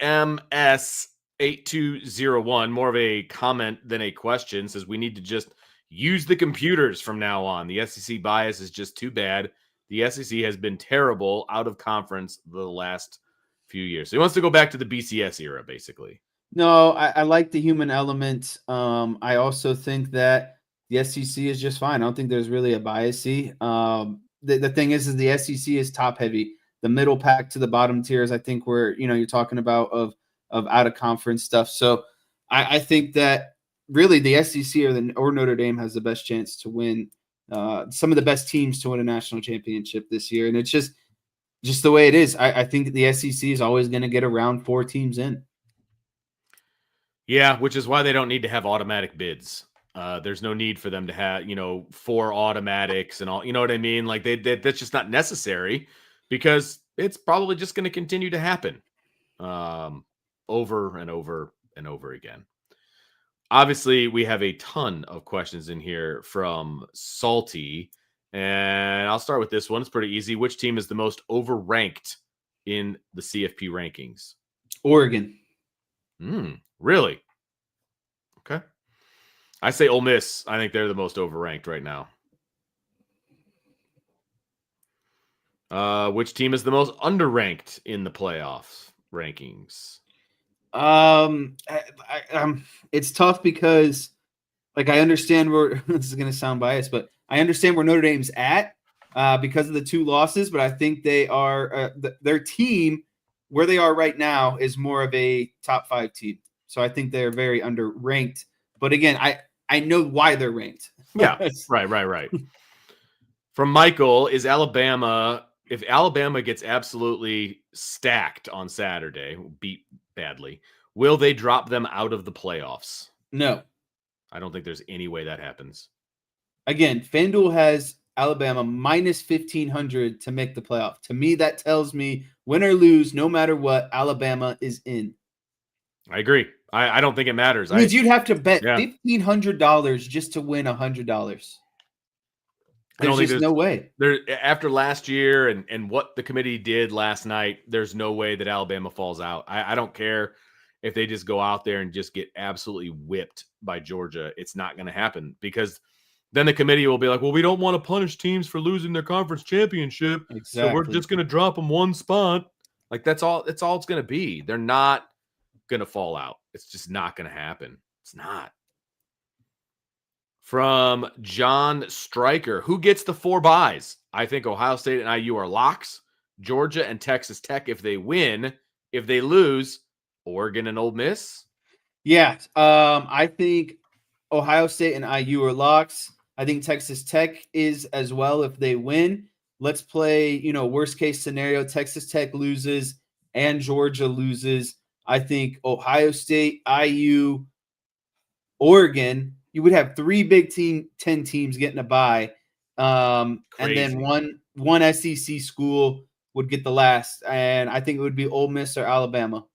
8201, more of a comment than a question, says we need to just use the computers from now on. The SEC bias is just too bad. The SEC has been terrible out of conference the last few years. So he wants to go back to the BCS era, basically. No, I like the human element. I also think that the SEC is just fine. I don't think there's really a bias. The thing is the SEC is top heavy. The middle pack to the bottom tiers, I think where you're talking about of out of conference stuff. So I think that really the SEC or Notre Dame has the best chance to win. Some of the best teams to win a national championship this year, and it's just the way it is. I think the SEC is always going to get around 4 teams in. Yeah, which is why they don't need to have automatic bids. There's no need for them to have, 4 automatics and all, you know what I mean? Like that's just not necessary because it's probably just going to continue to happen over and over and over again. Obviously, we have a ton of questions in here from Salty, and I'll start with this one. It's pretty easy. Which team is the most overranked in the CFP rankings? Oregon. Really? Okay. I say Ole Miss. I think they're the most overranked right now. Which team is the most underranked in the playoffs rankings? It's tough because, I understand where this is going to sound biased, but I understand where Notre Dame's at because of the 2 losses. But I think they are their team where they are right now is more of a top 5 team. So I think they're very underranked. But again, I know why they're ranked. Yeah, right. From Michael, if Alabama gets absolutely stacked on Saturday, beat badly, will they drop them out of the playoffs? No. I don't think there's any way that happens. Again, FanDuel has Alabama minus 1,500 to make the playoff. To me, that tells me win or lose, no matter what, Alabama is in. I agree. I don't think it matters. Means you'd have to bet $1,500 just to win $100. There's no way. After last year and what the committee did last night, there's no way that Alabama falls out. I don't care if they just go out there and just get absolutely whipped by Georgia. It's not going to happen because then the committee will be like, well, we don't want to punish teams for losing their conference championship. Exactly. So we're just going to drop them 1 spot. Like that's all it's going to be. They're not going to fall out. It's just not going to happen. It's not. From John Stryker, who gets the 4 buys? I think Ohio State and IU are locks. Georgia and Texas Tech if they win. If they lose, Oregon and Ole Miss. Yeah, I think Ohio State and IU are locks. I think Texas Tech is as well if they win. Let's play, worst case scenario. Texas Tech loses and Georgia loses. I think Ohio State, IU, Oregon, you would have 3 Big 10 teams getting a bye. And then one SEC school would get the last. And I think it would be Ole Miss or Alabama.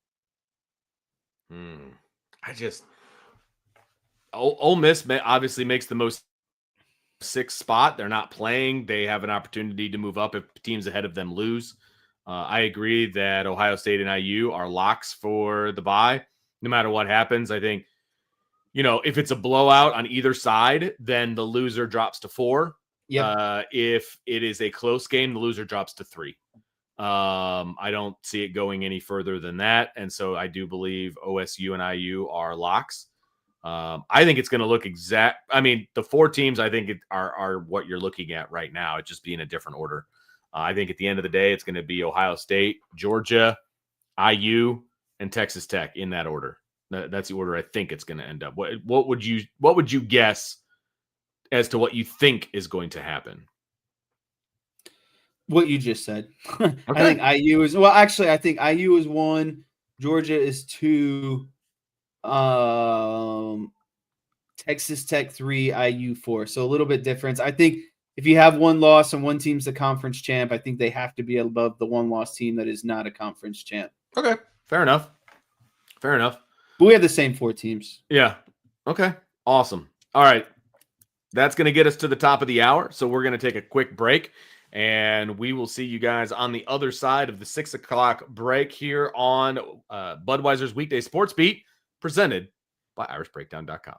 Ole Miss obviously makes the most 6th spot. They're not playing. They have an opportunity to move up if teams ahead of them lose. I agree that Ohio State and IU are locks for the bye. No matter what happens, I think, if it's a blowout on either side, then the loser drops to 4. Yep. If it is a close game, the loser drops to 3. I don't see it going any further than that. And so I do believe OSU and IU are locks. I think it's going to look exact. I mean, the 4 teams I think are what you're looking at right now. It just be in a different order. I think at the end of the day, it's going to be Ohio State, Georgia, IU, and Texas Tech in that order. That's the order I think it's going to end up. What would you guess as to what you think is going to happen? What you just said. Okay. I think IU is well. Actually, I think IU is 1. Georgia is 2. Texas Tech 3, IU 4. So a little bit difference. I think if you have 1 loss and one team's the conference champ, I think they have to be above the 1-loss team that is not a conference champ. Okay. Fair enough. But we have the same 4 teams. Yeah. Okay. Awesome. All right. That's going to get us to the top of the hour. So we're going to take a quick break, and we will see you guys on the other side of the 6 o'clock break here on Budweiser's Weekday Sports Beat, presented by IrishBreakdown.com.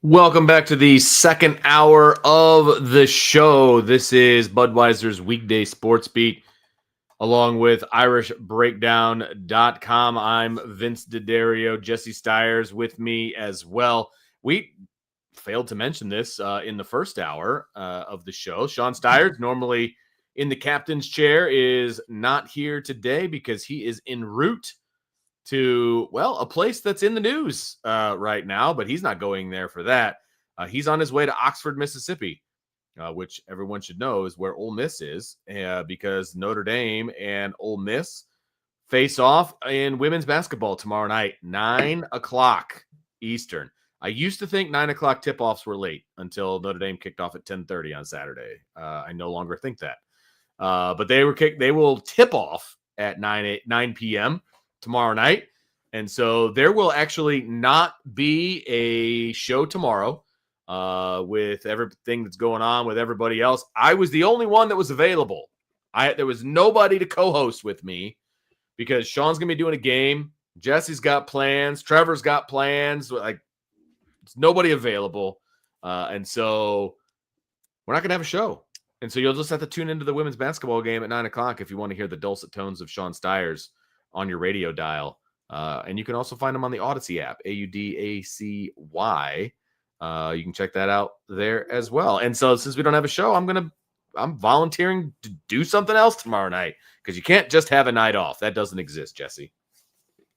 Welcome back to the second hour of the show. This is Budweiser's Weekday Sportsbeat, along with IrishBreakdown.com. I'm Vince D'Addario, Jesse Stiers with me as well. We failed to mention this in the first hour of the show. Sean Stiers, normally in the captain's chair, is not here today because he is en route to, well, a place that's in the news right now, but he's not going there for that. He's on his way to Oxford, Mississippi, which everyone should know is where Ole Miss is, because Notre Dame and Ole Miss face off in women's basketball tomorrow night, 9 o'clock Eastern. I used to think 9 o'clock tip-offs were late until Notre Dame kicked off at 10:30 on Saturday. I no longer think that. But they will tip off at 9 p.m. tomorrow night. And so there will actually not be a show tomorrow with everything that's going on with everybody else. I was the only one that was available. There was nobody to co-host with me because Sean's going to be doing a game. Jesse's got plans. Trevor's got plans. Like, it's nobody available. And so we're not going to have a show. And so you'll just have to tune into the women's basketball game at 9 o'clock if you want to hear the dulcet tones of Sean Stiers on your radio dial. And you can also find them on the Odyssey app, AUDACY. You can check that out there as well. And so since we don't have a show, I'm volunteering to do something else tomorrow night because you can't just have a night off. That doesn't exist, Jesse.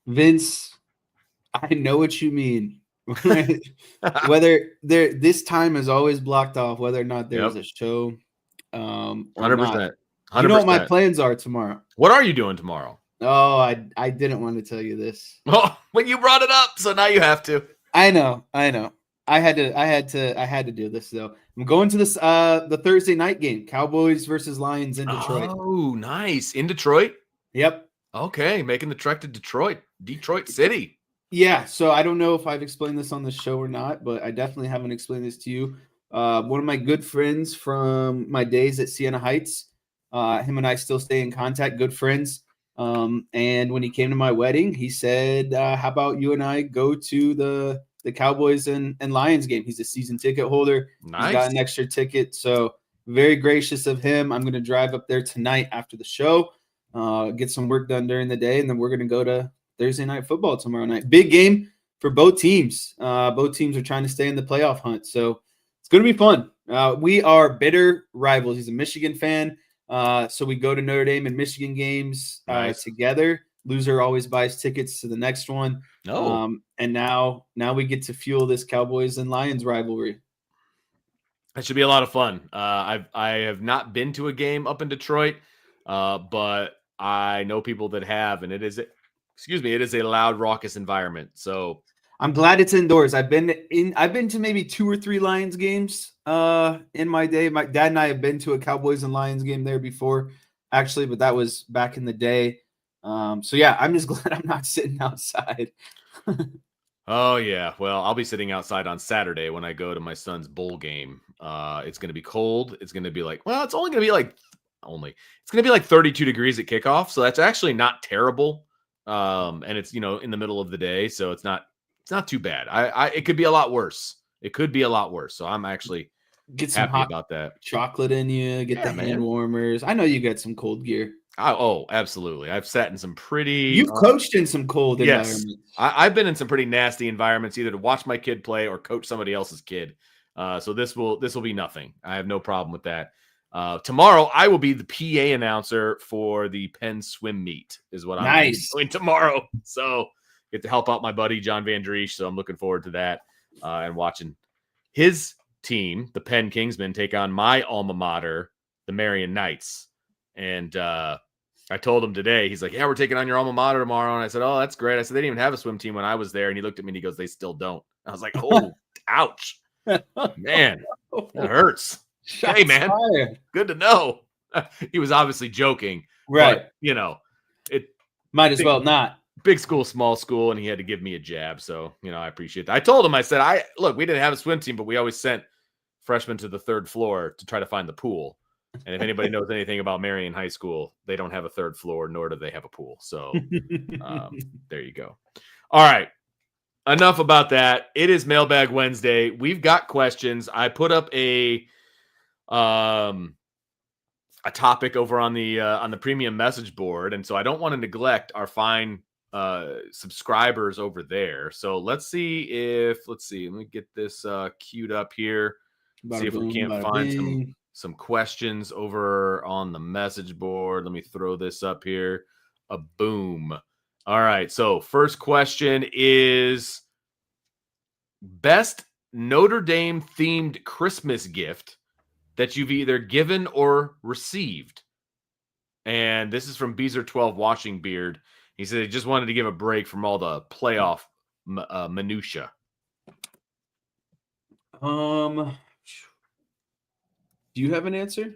Vince, I know what you mean. Whether this time is always blocked off, whether or not there's a show. 100%. 100%. You know what my plans are tomorrow. What are you doing tomorrow? Oh, I didn't want to tell you this. Oh, when you brought it up, so now you have to. I know. I had to do this though. I'm going to this the Thursday night game, Cowboys versus Lions in Detroit. Oh, nice. In Detroit? Yep. Okay, making the trek to Detroit City. Yeah, so I don't know if I've explained this on the show or not, but I definitely haven't explained this to you. One of my good friends from my days at Siena Heights, him and I still stay in contact, good friends. And when he came to my wedding, he said, how about you and I go to the Cowboys and Lions game? He's a season ticket holder. Nice. He's got an extra ticket. So very gracious of him. I'm going to drive up there tonight after the show, get some work done during the day. And then we're going to go to Thursday night football tomorrow night. Big game for both teams. Both teams are trying to stay in the playoff hunt. So it's going to be fun. We are bitter rivals. He's a Michigan fan. So we go to Notre Dame and Michigan games together. Loser always buys tickets to the next one. And now we get to fuel this Cowboys and Lions rivalry. That should be a lot of fun. I have not been to a game up in Detroit, but I know people that have, and it is a loud, raucous environment. So I'm glad it's indoors. I've been to maybe 2 or 3 Lions games in my day. My dad and I have been to a Cowboys and Lions game there before, actually, but that was back in the day. So yeah, I'm just glad I'm not sitting outside. Oh yeah, well, I'll be sitting outside on Saturday when I go to my son's bowl game. It's going to be cold. It's going to be it's only going to be it's going to be like 32 degrees at kickoff, so that's actually not terrible. And it's in the middle of the day, so it's not too bad. It could be a lot worse. So I'm actually get some happy about that. Chocolate in you, get the hand warmers. I know you got some cold gear. Oh, absolutely. I've sat in some pretty. You've coached in some cold environments. I've been in some pretty nasty environments, either to watch my kid play or coach somebody else's kid. So this will be nothing. I have no problem with that. Tomorrow, I will be the PA announcer for the Penn swim meet, is what I'm doing tomorrow. So get to help out my buddy John Van Driesch. So I'm looking forward to that and watching his team, the Penn Kingsmen, take on my alma mater, the Marion Knights. And I told him today, he's like, yeah, we're taking on your alma mater tomorrow. And I said, oh, that's great. I said, they didn't even have a swim team when I was there. And he looked at me and he goes, they still don't. I was like, oh, ouch. Man, that hurts. Hey, man, good to know. He was obviously joking. Right. But, it might as well not. Big school, small school, and he had to give me a jab. So, I appreciate that. I told him, I said, look, we didn't have a swim team, but we always sent freshmen to the 3rd floor to try to find the pool. And if anybody knows anything about Marion High School, they don't have a 3rd floor, nor do they have a pool. So there you go. All right. enough about that. It is Mailbag Wednesday. We've got questions. I put up a topic over on the premium message board, and so I don't want to neglect our fine subscribers over there. So let's see. Let me get this queued up here. See if we can't find some questions over on the message board. Let me throw this up here. A boom. All right. So first question is best Notre Dame themed Christmas gift that you've either given or received. And this is from Beezer12 Washing Beard. He said he just wanted to give a break from all the playoff minutia. Do you have an answer?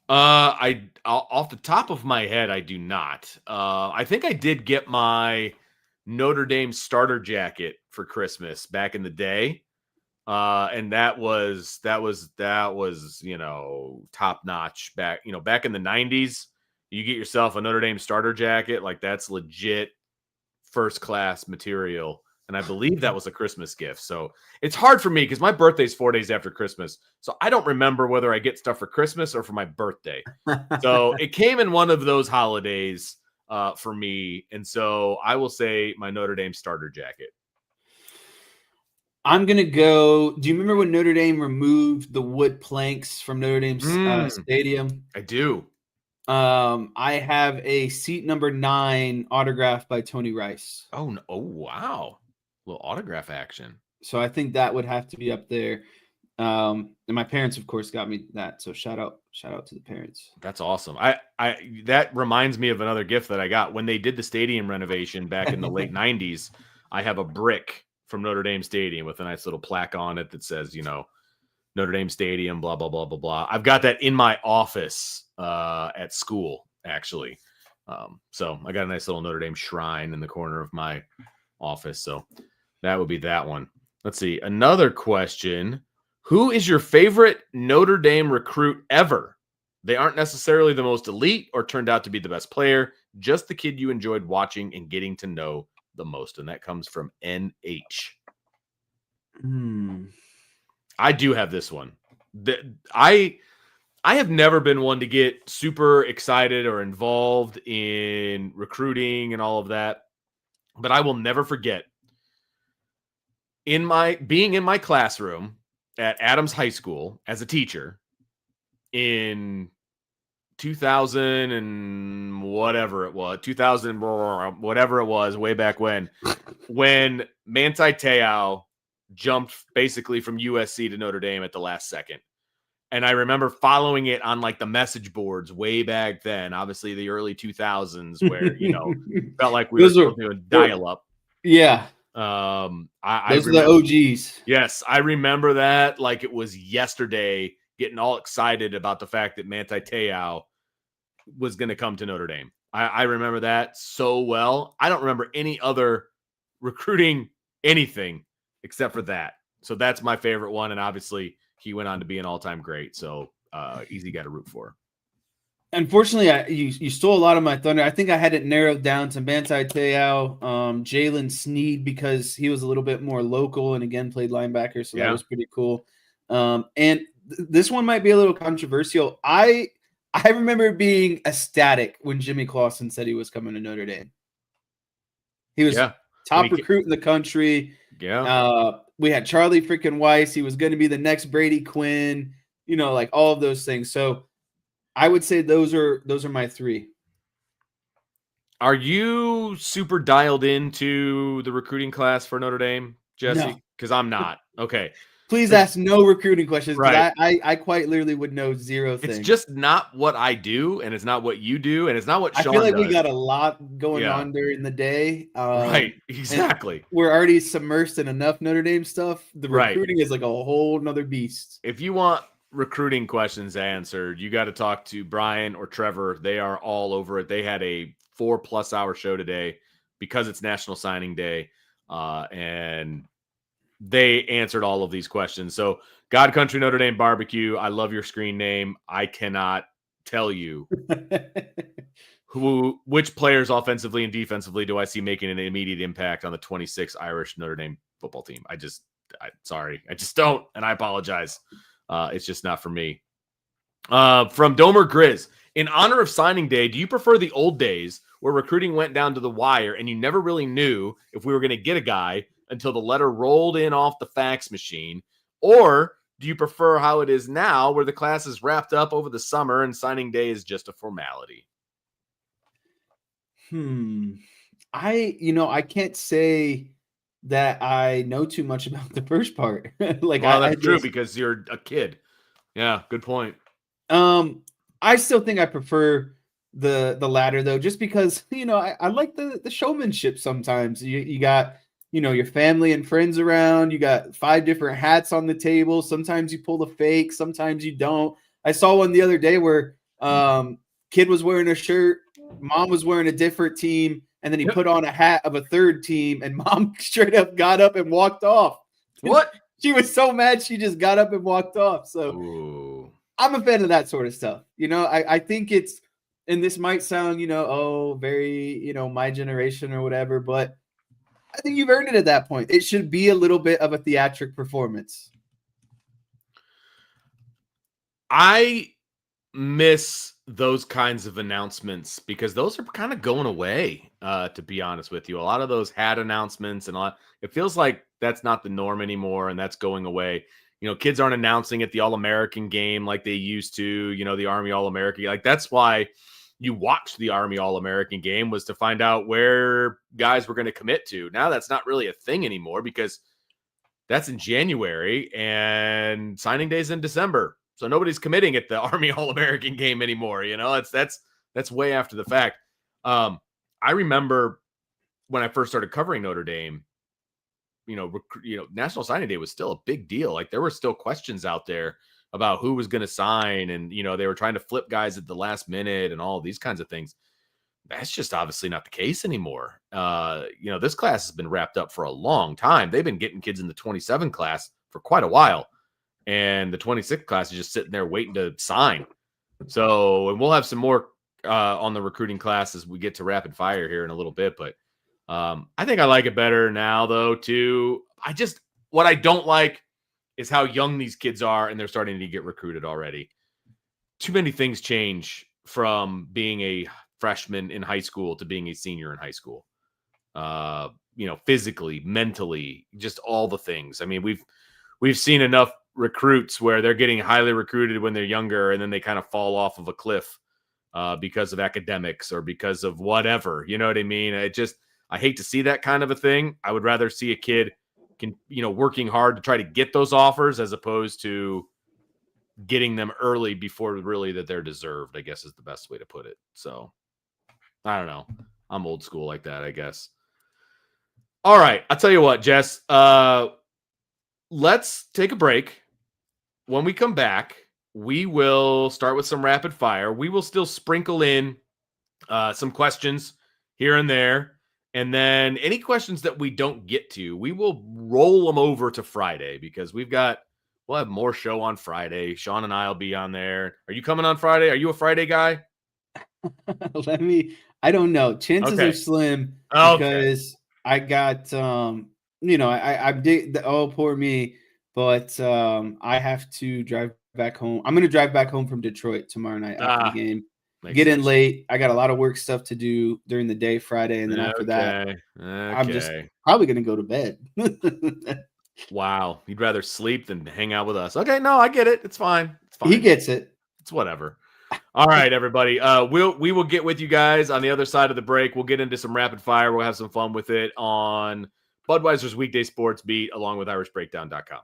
Off the top of my head, I do not. I think I did get my Notre Dame starter jacket for Christmas back in the day. And that was, top notch back in the 90s. You get yourself a Notre Dame starter jacket, like that's legit first class material. And I believe that was a Christmas gift. So it's hard for me because my birthday's 4 days after Christmas. So I don't remember whether I get stuff for Christmas or for my birthday. So it came in one of those holidays for me. And so I will say my Notre Dame starter jacket. I'm going to go. Do you remember when Notre Dame removed the wood planks from Notre Dame's stadium? I do. I have a seat number 9 autographed by Tony Rice. Oh, wow. A little autograph action. So I think that would have to be up there. And my parents, of course, got me that. So shout out to the parents. That's awesome. I that reminds me of another gift that I got when they did the stadium renovation back in the late 90s. I have a brick from Notre Dame Stadium with a nice little plaque on it that says, Notre Dame Stadium, blah, blah, blah, blah, blah. I've got that in my office at school, actually. So I got a nice little Notre Dame shrine in the corner of my office. So that would be that one. Let's see. Another question. Who is your favorite Notre Dame recruit ever? They aren't necessarily the most elite or turned out to be the best player, just the kid you enjoyed watching and getting to know the most. And that comes from NH. I do have this one. I have never been one to get super excited or involved in recruiting and all of that, but I will never forget being in my classroom at Adams High School as a teacher in 2000 and whatever it was way back when Manti Te'o jumped basically from USC to Notre Dame at the last second. And I remember following it on like the message boards way back then, obviously the early 2000s where, felt like we were still doing dial up. Yeah. Those are the OGs. Yes. I remember that like it was yesterday, getting all excited about the fact that Manti Te'o was going to come to Notre Dame. I remember that so well. I don't remember any other recruiting anything except for that. So that's my favorite one. And obviously he went on to be an all-time great. So easy guy to root for. Unfortunately, you stole a lot of my thunder. I think I had it narrowed down to Manti Te'o, Jalen Sneed, because he was a little bit more local and again played linebacker. So that was pretty cool. And this one might be a little controversial. I remember being ecstatic when Jimmy Clausen said he was coming to Notre Dame. He was top recruit in the country. Yeah. We had Charlie freaking Weiss. He was going to be the next Brady Quinn, like all of those things. So I would say those are my 3. Are you super dialed into the recruiting class for Notre Dame, Jesse? Because I'm not. Okay. Please ask no recruiting questions. Right. I quite literally would know 0 things. It's just not what I do, and it's not what you do, and it's not what Sean I feel like does. we got a lot going on during the day. Right, exactly. We're already submersed in enough Notre Dame stuff. The recruiting is like a whole nother beast. If you want recruiting questions answered, you got to talk to Brian or Trevor. They are all over it. They had a 4+ hour show today because it's National Signing Day, and they answered all of these questions. So God Country Notre Dame Barbecue, I love your screen name. I cannot tell you which players offensively and defensively do I see making an immediate impact on the 26 Irish Notre Dame football team? Sorry, I just don't, and I apologize. It's just not for me. From Domer Grizz, in honor of signing day, do you prefer the old days where recruiting went down to the wire and you never really knew if we were going to get a guy until the letter rolled in off the fax machine? Or do you prefer how it is now where the class is wrapped up over the summer and signing day is just a formality? I can't say that I know too much about the first part. Well, that's true because you're a kid. Yeah, good point. I still think I prefer the latter though, just because I like the showmanship sometimes. You got your family and friends around, you got 5 different hats on the table. Sometimes you pull the fake, sometimes you don't. I saw one the other day where kid was wearing a shirt, mom was wearing a different team, and then he put on a hat of a third team, and mom straight up got up and walked off. What? She was so mad she just got up and walked off. So Ooh. I'm a fan of that sort of stuff. I think it's, and this might sound, very, my generation or whatever, but I think you've earned it at that point. It should be a little bit of a theatric performance. I miss those kinds of announcements because those are kind of going away, to be honest with you. A lot of those hat announcements and it feels like that's not the norm anymore, and that's going away. Kids aren't announcing at the All-American game like they used to, the Army All-American. Like, that's why you watched the Army All-American game, was to find out where guys were going to commit to. Now that's not really a thing anymore because that's in January and signing day's in December. So nobody's committing at the Army All-American game anymore. That's way after the fact. I remember when I first started covering Notre Dame, National Signing Day was still a big deal. Like, there were still questions out there about who was going to sign, and they were trying to flip guys at the last minute and all these kinds of things. That's just obviously not the case anymore. This class has been wrapped up for a long time. They've been getting kids in the 27 class for quite a while, and the 26 class is just sitting there waiting to sign. So, and we'll have some more on the recruiting class as we get to rapid fire here in a little bit, but I think I like it better now, though, too. What I don't like is how young these kids are, and they're starting to get recruited already. Too many things change from being a freshman in high school to being a senior in high school. Physically, mentally, just all the things. I mean, we've seen enough recruits where they're getting highly recruited when they're younger, and then they kind of fall off of a cliff because of academics or because of whatever. You know what I mean? I hate to see that kind of a thing. I would rather see a kid working hard to try to get those offers as opposed to getting them early before really that they're deserved, I guess is the best way to put it. So I don't know. I'm old school like that, I guess. All right. I'll tell you what, Jess, let's take a break. When we come back, we will start with some rapid fire. We will still sprinkle in some questions here and there. And then any questions that we don't get to, we will roll them over to Friday because we'll have more show on Friday. Sean and I will be on there. Are you coming on Friday? Are you a Friday guy? I don't know. Chances are slim because I got, I did poor me, but I have to drive back home. I'm going to drive back home from Detroit tomorrow night after the game. Get in late. I got a lot of work stuff to do during the day Friday, and then after that, I'm just probably going to go to bed. Wow. You'd rather sleep than hang out with us. Okay, no, I get it. It's fine. It's fine. He gets it. It's whatever. All right, everybody. We will get with you guys on the other side of the break. We'll get into some rapid fire. We'll have some fun with it on Budweiser's Weekday Sports Beat along with IrishBreakdown.com.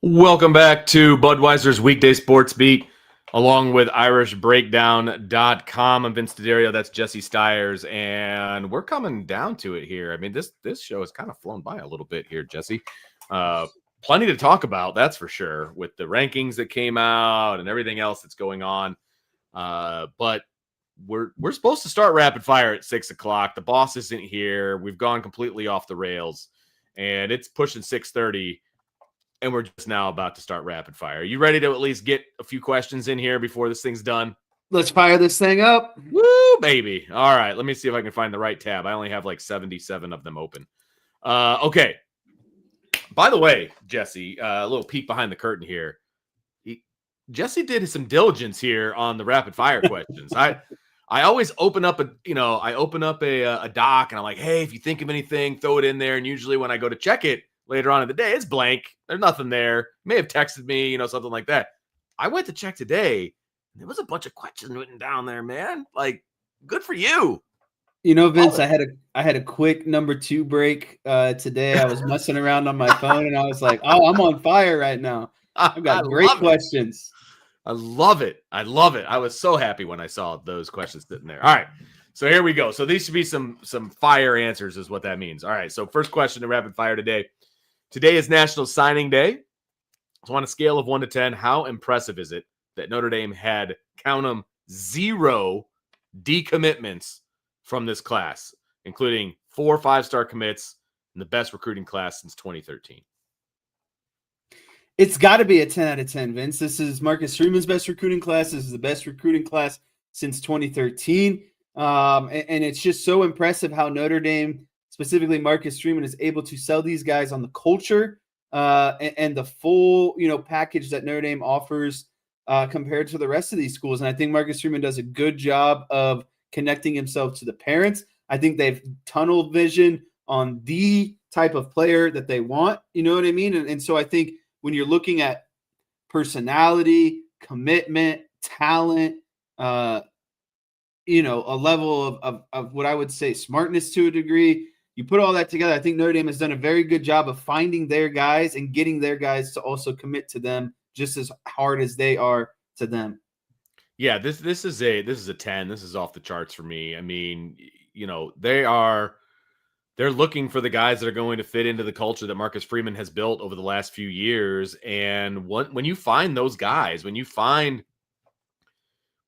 Welcome back to Budweiser's Weekday Sports Beat, along with IrishBreakdown.com. I'm Vince D'Addario. That's Jesse Stiers, and we're coming down to it here. I mean, this show has kind of flown by a little bit here, Jesse. Plenty to talk about, that's for sure, with the rankings that came out and everything else that's going on. But we're supposed to start rapid fire at 6 o'clock. The boss isn't here. We've gone completely off the rails, and it's pushing 6:30. And we're just now about to start rapid fire. Are you ready to at least get a few questions in here before this thing's done? Let's fire this thing up. Woo, baby. All right. Let me see if I can find the right tab. I only have like 77 of them open. Okay. By the way, Jesse, a little peek behind the curtain here. Jesse did some diligence here on the rapid fire questions. I always open up a doc and I'm like, hey, if you think of anything, throw it in there. And usually when I go to check it later on in the day, it's blank. There's nothing there. May have texted me, something like that. I went to check today, and there was a bunch of questions written down there, man. Like, good for you. Vince, I had a quick number 2 break today. I was messing around on my phone, and I was like, oh, I'm on fire right now. I've got great questions. I love it. I was so happy when I saw those questions sitting there. All right. So here we go. So these should be some fire answers is what that means. All right. So first question to rapid fire today. Today is National Signing Day. So on a scale of 1 to 10, how impressive is it that Notre Dame had, count them, 0 decommitments from this class, including 4 5-star commits and the best recruiting class since 2013? It's got to be a 10 out of 10, Vince. This is Marcus Freeman's best recruiting class. This is the best recruiting class since 2013. And it's just so impressive how Notre Dame, specifically Marcus Freeman, is able to sell these guys on the culture and the full, package that Notre Dame offers compared to the rest of these schools. And I think Marcus Freeman does a good job of connecting himself to the parents. I think they've tunnel vision on the type of player that they want. You know what I mean? And so I think when you're looking at personality, commitment, talent, a level of what I would say smartness to a degree, you put all that together, I think Notre Dame has done a very good job of finding their guys and getting their guys to also commit to them just as hard as they are to them. Yeah, this is a 10. This is off the charts for me. I mean, they're looking for the guys that are going to fit into the culture that Marcus Freeman has built over the last few years. And when you find those guys, when you find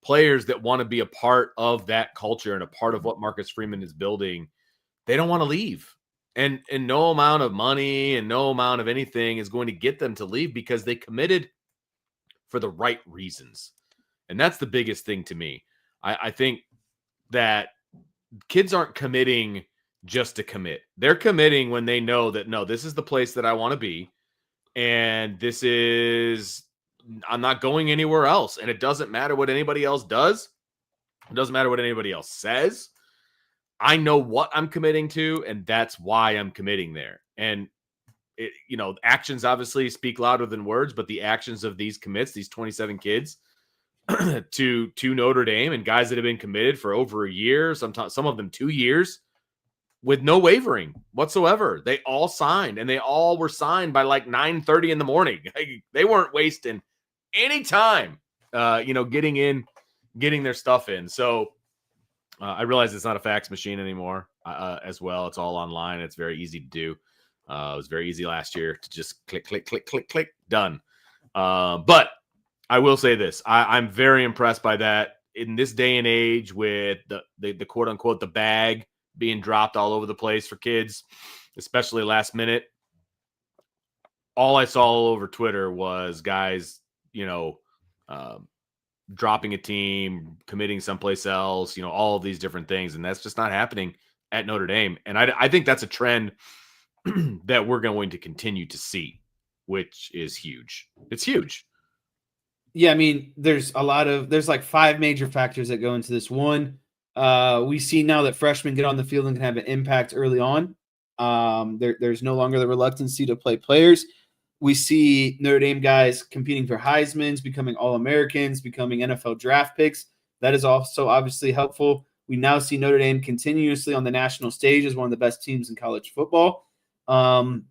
players that want to be a part of that culture and a part of what Marcus Freeman is building, they don't want to leave. And no amount of money and no amount of anything is going to get them to leave because they committed for the right reasons. And that's the biggest thing to me. I think that kids aren't committing just to commit. They're committing when they know that, no, this is the place that I want to be. And I'm not going anywhere else. And it doesn't matter what anybody else does. It doesn't matter what anybody else says. I know what I'm committing to, and that's why I'm committing there. And, actions obviously speak louder than words, but the actions of these commits, these 27 kids to Notre Dame and guys that have been committed for over a year, sometimes some of them 2 years, with no wavering whatsoever. They all signed, and they all were signed by like 9:30 in the morning. They weren't wasting any time, getting their stuff in. So I realize it's not a fax machine anymore as well. It's all online. It's very easy to do. It was very easy last year to just click, click, click, click, click, done. But I will say this. I'm very impressed by that in this day and age with the quote unquote, the bag being dropped all over the place for kids, especially last minute. All I saw all over Twitter was guys, dropping a team, committing someplace else, all of these different things. And that's just not happening at Notre Dame. And I think that's a trend that we're going to continue to see, which is huge. It's huge. Yeah, I mean, there's like 5 major factors that go into this. One, we see now that freshmen get on the field and can have an impact early on. There's no longer the reluctancy to play players. We see Notre Dame guys competing for Heismans, becoming All-Americans, becoming NFL draft picks. That is also obviously helpful. We now see Notre Dame continuously on the national stage as one of the best teams in college football. And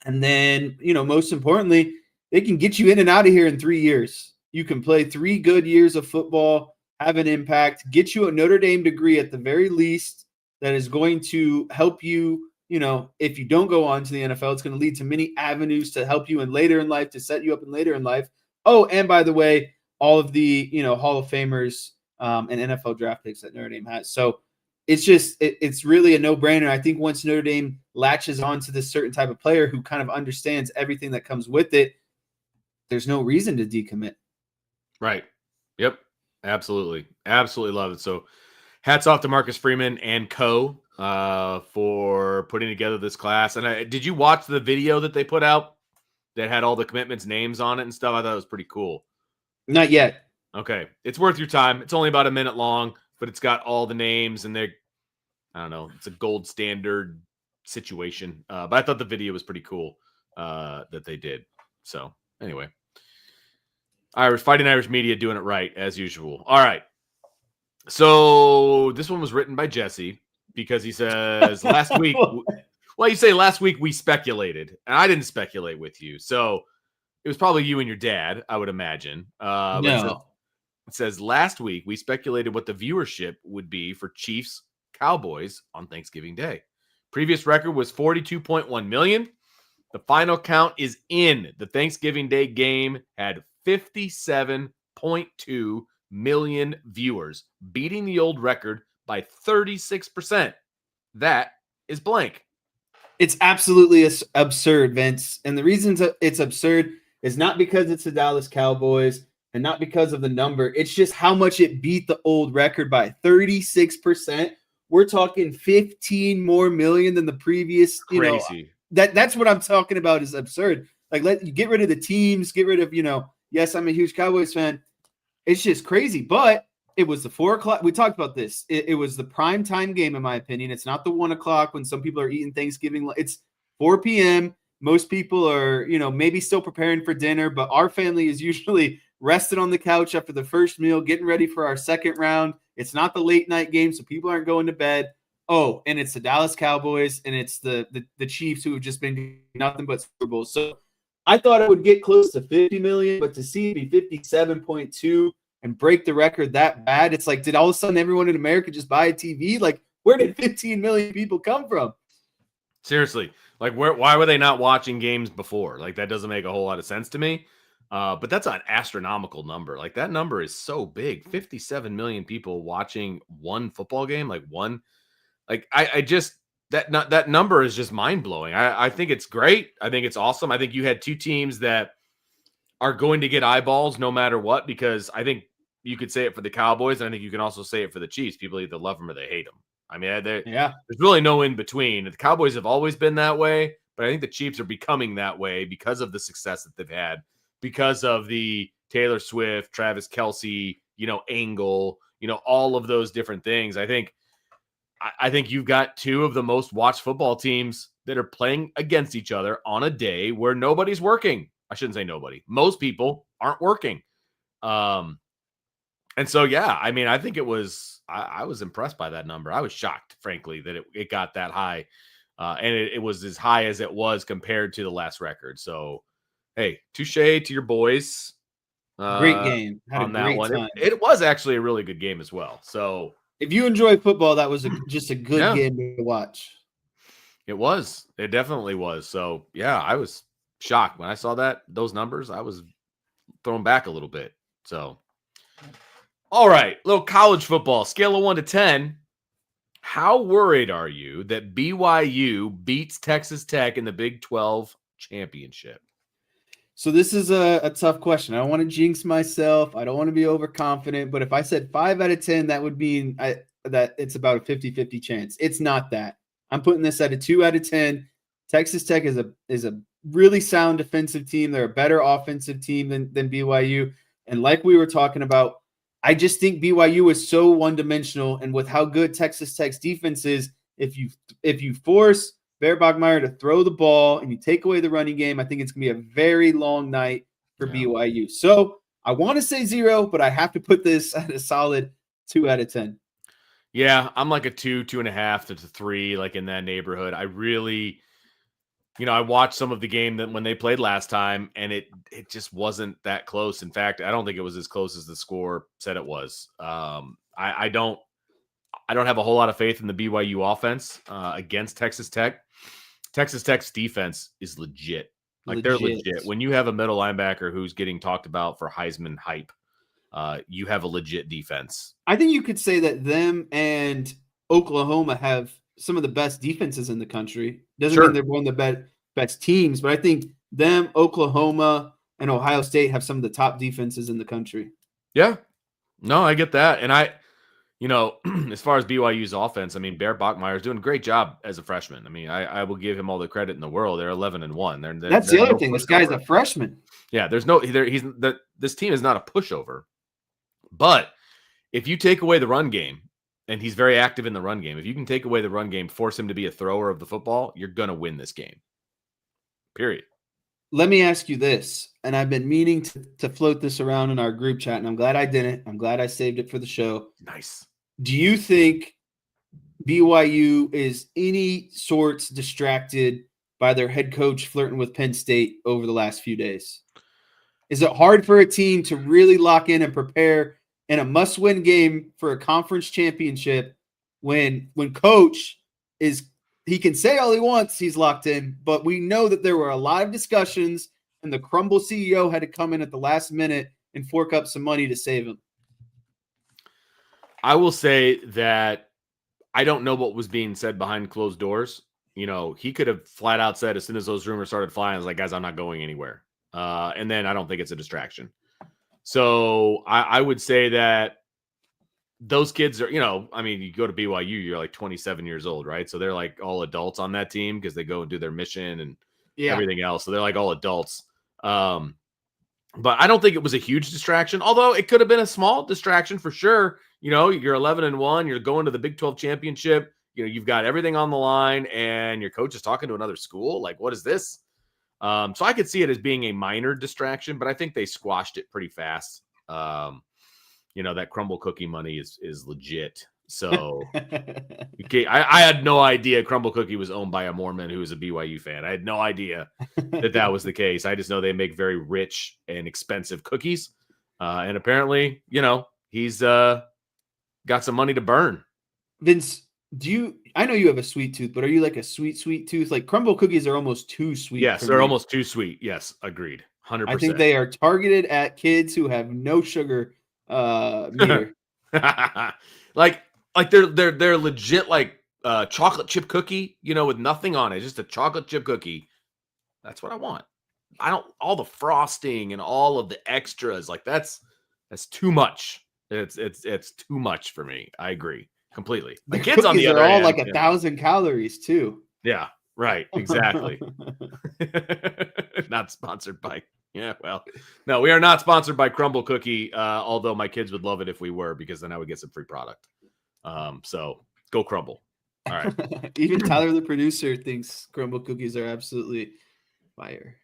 then, most importantly, they can get you in and out of here in 3 years. You can play 3 good years of football, have an impact, get you a Notre Dame degree at the very least that is going to help you. If you don't go on to the NFL, it's going to lead to many avenues to help you in later in life, to set you up in later in life. Oh, and by the way, all of the Hall of Famers and NFL draft picks that Notre Dame has. So it's really a no-brainer. I think once Notre Dame latches on to this certain type of player who kind of understands everything that comes with it, there's no reason to decommit. Right. Yep. Absolutely. Absolutely love it. So hats off to Marcus Freeman and co for putting together this class. And did you watch the video that they put out that had all the commitments' names on it and stuff? I thought it was pretty cool. Not yet. Okay. It's worth your time. It's only about a minute long, but it's got all the names and I don't know, it's a gold standard situation. But I thought the video was pretty cool that they did. So anyway, Fighting Irish media doing it right as usual. All right. So this one was written by Jesse because he says last week, well, you say last week we speculated, and I didn't speculate with you. So it was probably you and your dad, I would imagine. No. It says last week we speculated what the viewership would be for Chiefs Cowboys on Thanksgiving Day. Previous record was 42.1 million. The final count is in. The Thanksgiving Day game had 57.2 million viewers, beating the old record by 36%. That is blank. It's absolutely absurd, Vince. And the reason it's absurd is not because it's the Dallas Cowboys and not because of the number. It's just how much it beat the old record by 36%. We're talking 15 more million than the previous. Crazy. That's what I'm talking about is absurd. Like, let you get rid of the teams, get rid of, yes, I'm a huge Cowboys fan. It's just crazy. But it was the 4 o'clock. We talked about this. It was the prime time game, in my opinion. It's not the 1 o'clock when some people are eating Thanksgiving. It's 4 p.m. Most people are, maybe still preparing for dinner, but our family is usually rested on the couch after the first meal, getting ready for our second round. It's not the late night game, so people aren't going to bed. Oh, and it's the Dallas Cowboys, and it's the Chiefs who have just been doing nothing but Super Bowls. So I thought it would get close to 50 million, but to see it be 57.2 and break the record that bad, it's like, did all of a sudden everyone in America just buy a TV? Like, where did 15 million people come from? Seriously, like, why were they not watching games before? Like, that doesn't make a whole lot of sense to me. But that's an astronomical number. Like, that number is so big. 57 million people watching one football game, like one. Like, I just that number is just mind blowing. I think it's great. I think it's awesome. I think you had two teams that are going to get eyeballs no matter what, because I think you could say it for the Cowboys, and I think you can also say it for the Chiefs. People either love them or they hate them. I mean, there's really no in between. The Cowboys have always been that way, but I think the Chiefs are becoming that way because of the success that they've had, because of the Taylor Swift, Travis Kelce, angle, all of those different things. I think you've got two of the most watched football teams that are playing against each other on a day where nobody's working. I shouldn't say nobody. Most people aren't working. And so, yeah, I mean, I think it was, I was impressed by that number. I was shocked, frankly, that it got that high. And it was as high as it was compared to the last record. So, hey, touche to your boys. Great game. Had on a great that one. Time. It was actually a really good game as well. So, if you enjoy football, that was just a good game to watch. It was. It definitely was. So, yeah, I was shocked when I saw those numbers. I was thrown back a little bit. So, all right, little college football, scale of 1 to 10. How worried are you that BYU beats Texas Tech in the Big 12 championship? So this is a tough question. I don't want to jinx myself. I don't want to be overconfident. But if I said 5 out of 10, that would mean that it's about a 50-50 chance. It's not that. I'm putting this at a 2 out of 10. Texas Tech is a really sound defensive team. They're a better offensive team than BYU. And like we were talking about, I just think BYU is so one-dimensional. And with how good Texas Tech's defense is, if you force Bear Bogmeyer to throw the ball and you take away the running game, I think it's going to be a very long night for BYU. So I want to say 0, but I have to put this at a solid 2 out of 10. Yeah, I'm like a 2, 2.5 to 3, like in that neighborhood. I watched some of the game that when they played last time, and it just wasn't that close. In fact, I don't think it was as close as the score said it was. I don't have a whole lot of faith in the BYU offense against Texas Tech. Texas Tech's defense is legit. Like they're legit. When you have a middle linebacker who's getting talked about for Heisman hype, you have a legit defense. I think you could say that them and Oklahoma have some of the best defenses in the country. Doesn't mean they're one of the best teams, but I think them, Oklahoma, and Ohio State have some of the top defenses in the country. Yeah. No, I get that. And as far as BYU's offense, I mean, Bear Bachmeier is doing a great job as a freshman. I mean, I will give him all the credit in the world. They're 11-1. That's the other thing. This guy's a freshman. Yeah, this team is not a pushover. But if you take away the run game, and he's very active in the run game, if you can take away the run game, force him to be a thrower of the football, you're going to win this game. Period. Let me ask you this, and I've been meaning to float this around in our group chat, and I'm glad I didn't. I'm glad I saved it for the show. Nice. Do you think BYU is any sorts distracted by their head coach flirting with Penn State over the last few days? Is it hard for a team to really lock in and prepare in a must-win game for a conference championship when coach he can say all he wants he's locked in, but we know that there were a lot of discussions and the crumble CEO had to come in at the last minute and fork up some money to save him? I will say that I don't know what was being said behind closed doors. He could have flat out said as soon as those rumors started flying, I was like, guys, I'm not going anywhere. And then I don't think it's a distraction. So I would say that those kids are, you go to BYU, you're like 27 years old, right? So they're like all adults on that team because they go and do their mission and everything else. So they're like all adults. But I don't think it was a huge distraction, although it could have been a small distraction for sure. You're 11-1, you're going to the Big 12 championship. You've got everything on the line and your coach is talking to another school. Like, what is this? So I could see it as being a minor distraction, but I think they squashed it pretty fast. That crumble cookie money is legit. So I had no idea Crumble Cookie was owned by a Mormon who was a BYU fan. I had no idea that was the case. I just know they make very rich and expensive cookies. And apparently, he's got some money to burn. Vince, I know you have a sweet tooth, but are you like a sweet tooth? Like crumble cookies are almost too sweet. Yes, they're almost too sweet. Yes, agreed. 100%. I think they are targeted at kids who have no sugar meter. like they're legit like chocolate chip cookie, with nothing on it, just a chocolate chip cookie. That's what I want. I don't all the frosting and all of the extras, like that's too much. It's too much for me. I agree. Completely. The kids on the other are all hand, like 1,000 calories too. Yeah, right. Exactly. Not sponsored by. Yeah, well, no, we are not sponsored by Crumble Cookie. Although my kids would love it if we were, because then I would get some free product. So go Crumble. All right. Even Tyler, the producer, thinks Crumble Cookies are absolutely fire.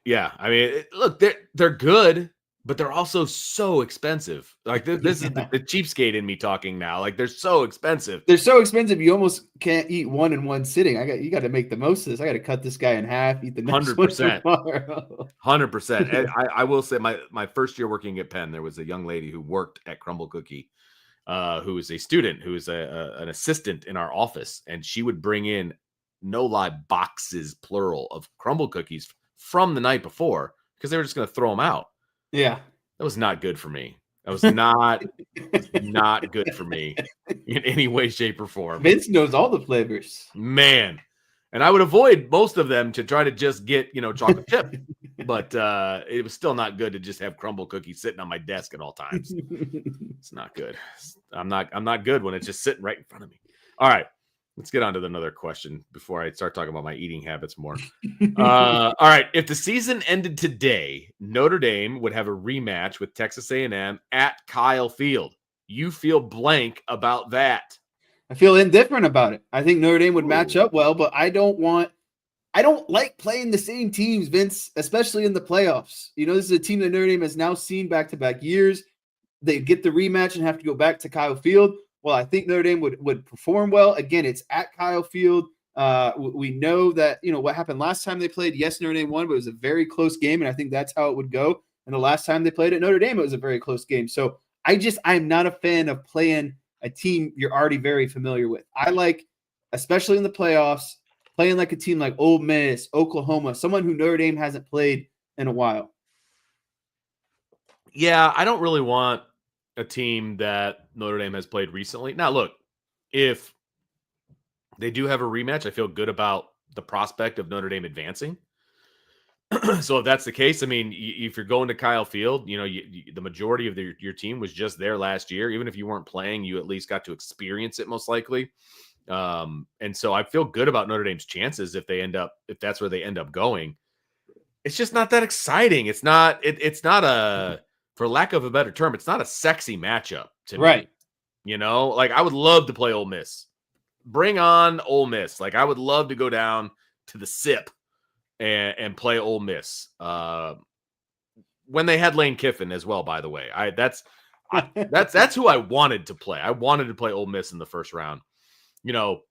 Yeah, I mean, look, they're good. But they're also so expensive. Like this is the cheapskate in me talking now. Like they're so expensive. They're so expensive. You almost can't eat one in one sitting. You got to make the most of this. I got to cut this guy in half. Eat the next 100%. 100%. And I will say my first year working at Penn, there was a young lady who worked at Crumble Cookie, who is a student, who is an assistant in our office, and she would bring in no lie boxes plural of Crumble Cookies from the night before because they were just going to throw them out. Yeah. That was not good for me. That was not good for me in any way, shape, or form. Vince knows all the flavors. Man. And I would avoid most of them to try to just get, chocolate chip. But it was still not good to just have Crumble Cookies sitting on my desk at all times. It's not good. I'm not good when it's just sitting right in front of me. All right. Let's get on to another question before I start talking about my eating habits more. All right. If the season ended today, Notre Dame would have a rematch with Texas A&M at Kyle Field. You feel blank about that? I feel indifferent about it. I think Notre Dame would match up well, but I don't like playing the same teams, Vince, especially in the playoffs. This is a team that Notre Dame has now seen back-to-back years. They get the rematch and have to go back to Kyle Field. Well, I think Notre Dame would perform well. Again, it's at Kyle Field. We know that, what happened last time they played. Yes, Notre Dame won, but it was a very close game, and I think that's how it would go. And the last time they played at Notre Dame, it was a very close game. So I'm not a fan of playing a team you're already very familiar with. I like, especially in the playoffs, playing like a team like Ole Miss, Oklahoma, someone who Notre Dame hasn't played in a while. Yeah, I don't really want a team that Notre Dame has played recently. Now, look, if they do have a rematch, I feel good about the prospect of Notre Dame advancing. So if that's the case, I mean, if you're going to Kyle Field, the majority of your team was just there last year. Even if you weren't playing, you at least got to experience it most likely. And so I feel good about Notre Dame's chances if that's where they end up going. It's just not that exciting. It's not a, for lack of a better term, it's not a sexy matchup to Right. me. Like I would love to play Ole Miss. Bring on Ole Miss. Like I would love to go down to the SIP and play Ole Miss. When they had Lane Kiffin as well, by the way. That's who I wanted to play. I wanted to play Ole Miss in the first round. Okay,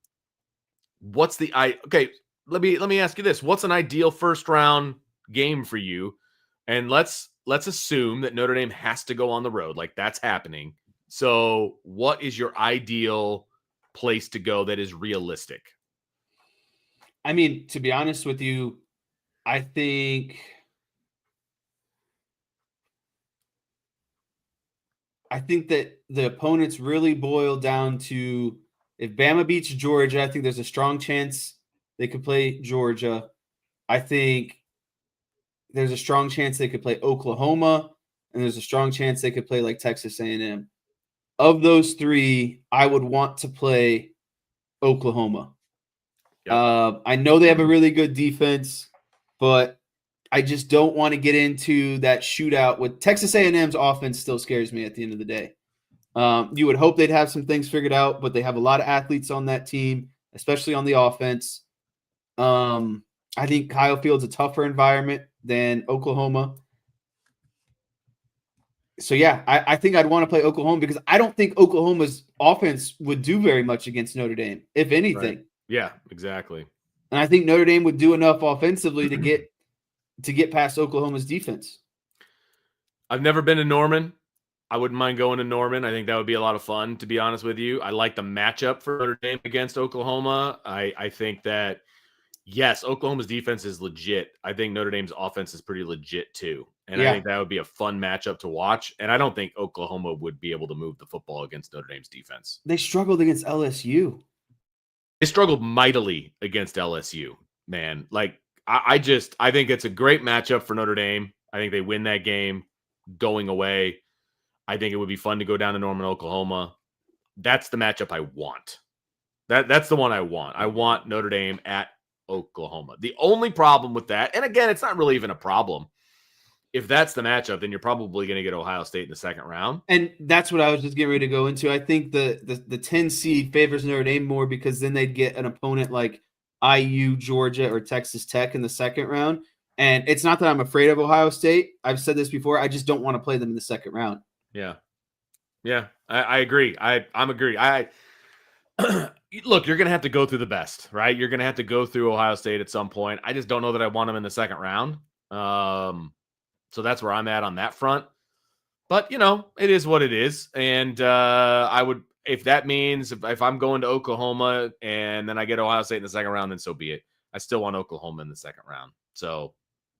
let me ask you this. What's an ideal first round game for you? And let's assume that Notre Dame has to go on the road. Like that's happening. So, what is your ideal place to go that is realistic? I mean, to be honest with you, I think that the opponents really boil down to, if Bama beats Georgia, I think there's a strong chance they could play Georgia. I think there's a strong chance they could play Oklahoma, and there's a strong chance they could play like Texas A&M. Of those three, I would want to play Oklahoma. Yep. I know they have a really good defense, but I just don't want to get into that shootout with Texas A&M's offense. Still scares me at the end of the day. You would hope they'd have some things figured out, but they have a lot of athletes on that team, especially on the offense. I think Kyle Field's a tougher environment than Oklahoma. So, yeah, I think I'd want to play Oklahoma because I don't think Oklahoma's offense would do very much against Notre Dame, if anything. Right. Yeah, exactly. And I think Notre Dame would do enough offensively to get past Oklahoma's defense. I've never been to Norman. I wouldn't mind going to Norman. I think that would be a lot of fun, to be honest with you. I like the matchup for Notre Dame against Oklahoma. I think that, yes, Oklahoma's defense is legit. I think Notre Dame's offense is pretty legit too. And I think that would be a fun matchup to watch. And I don't think Oklahoma would be able to move the football against Notre Dame's defense. They struggled against LSU. They struggled mightily against LSU, man. Like, I think it's a great matchup for Notre Dame. I think they win that game going away. I think it would be fun to go down to Norman, Oklahoma. That's the matchup I want. That's the one I want. I want Notre Dame at Oklahoma. The only problem with that, and again, it's not really even a problem. If that's the matchup, then you're probably going to get Ohio State in the second round. And that's what I was just getting ready to go into. I think the 10 seed favors Notre Dame more because then they'd get an opponent like IU, Georgia, or Texas Tech in the second round. And it's not that I'm afraid of Ohio State. I've said this before. I just don't want to play them in the second round. Yeah. Yeah, I agree. I'm agree. Look, you're going to have to go through the best, right? You're going to have to go through Ohio State at some point. I just don't know that I want them in the second round. So that's where I'm at on that front. But, it is what it is. And I would, if that means if I'm going to Oklahoma and then I get Ohio State in the second round, then so be it. I still want Oklahoma in the second round. So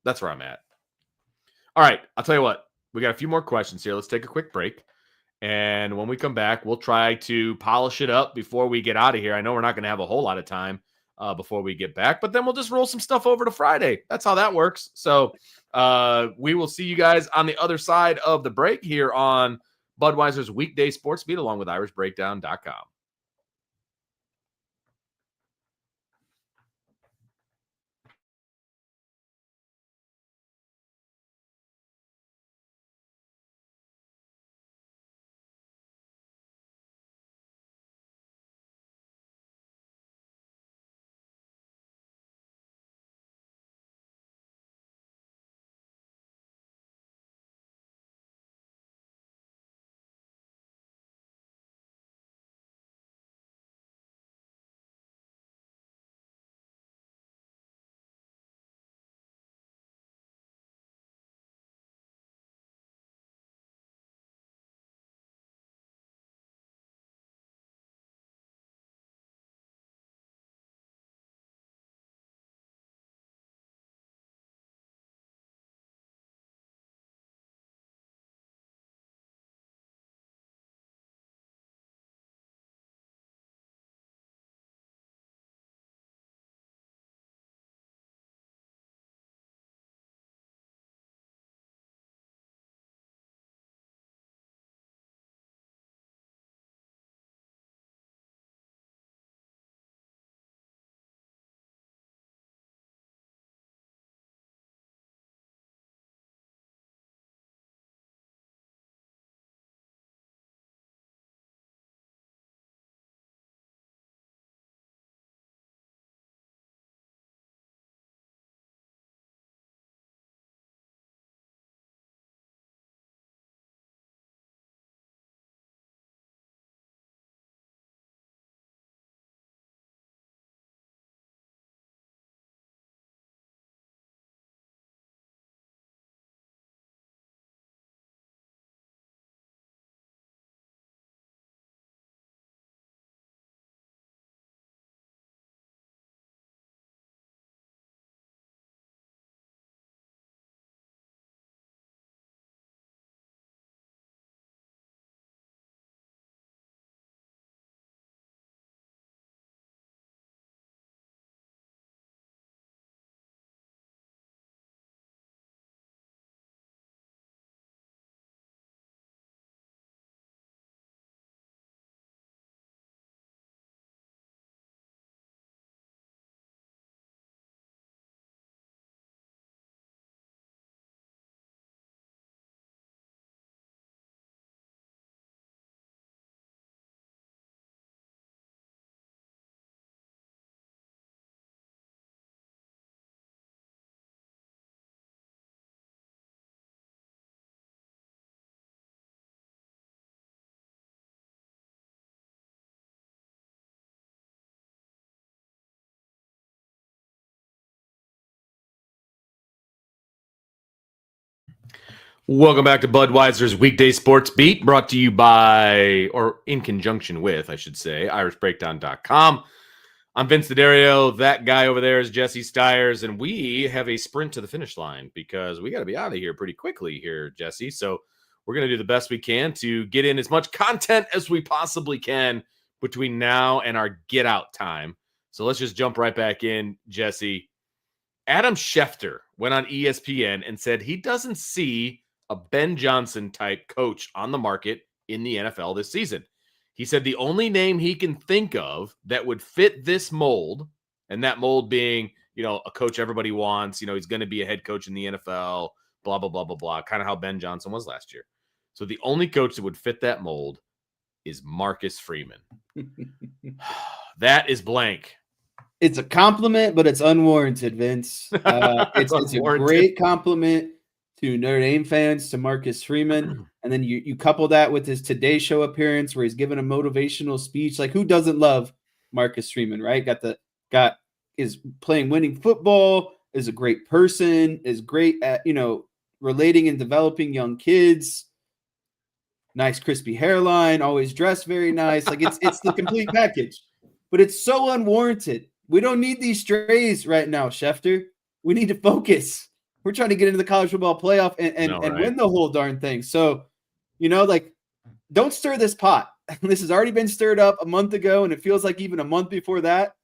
that's where I'm at. All right, I'll tell you what. We got a few more questions here. Let's take a quick break. And when we come back, we'll try to polish it up before we get out of here. I know we're not going to have a whole lot of time before we get back, but then we'll just roll some stuff over to Friday. That's how that works. So we will see you guys on the other side of the break here on Budweiser's Weekday Sports Beat along with IrishBreakdown.com. Welcome back to Budweiser's Weekday Sports Beat, brought to you by, or in conjunction with, I should say, irishbreakdown.com. I'm Vince D'Addario. That guy over there is Jesse Stiers, and we have a sprint to the finish line because we got to be out of here pretty quickly here, Jesse. So we're going to do the best we can to get in as much content as we possibly can between now and our get out time. So let's just jump right back in, Jesse. Adam Schefter went on ESPN and said he doesn't see a Ben Johnson type coach on the market in the NFL this season. He said the only name he can think of that would fit this mold, and that mold being, a coach everybody wants, he's going to be a head coach in the NFL, blah, blah, blah, blah, blah, kind of how Ben Johnson was last year. So the only coach that would fit that mold is Marcus Freeman. That is blank. It's a compliment, but it's unwarranted, Vince. It's a great compliment to Notre Dame fans, to Marcus Freeman. And then you couple that with his Today Show appearance where he's giving a motivational speech. Like, who doesn't love Marcus Freeman, right? Is playing winning football, is a great person, is great at, relating and developing young kids. Nice crispy hairline, always dressed very nice. Like, it's the complete package. But it's so unwarranted. We don't need these strays right now, Schefter. We need to focus. We're trying to get into the college football playoff and win the whole darn thing. So, don't stir this pot. This has already been stirred up a month ago, and it feels like even a month before that.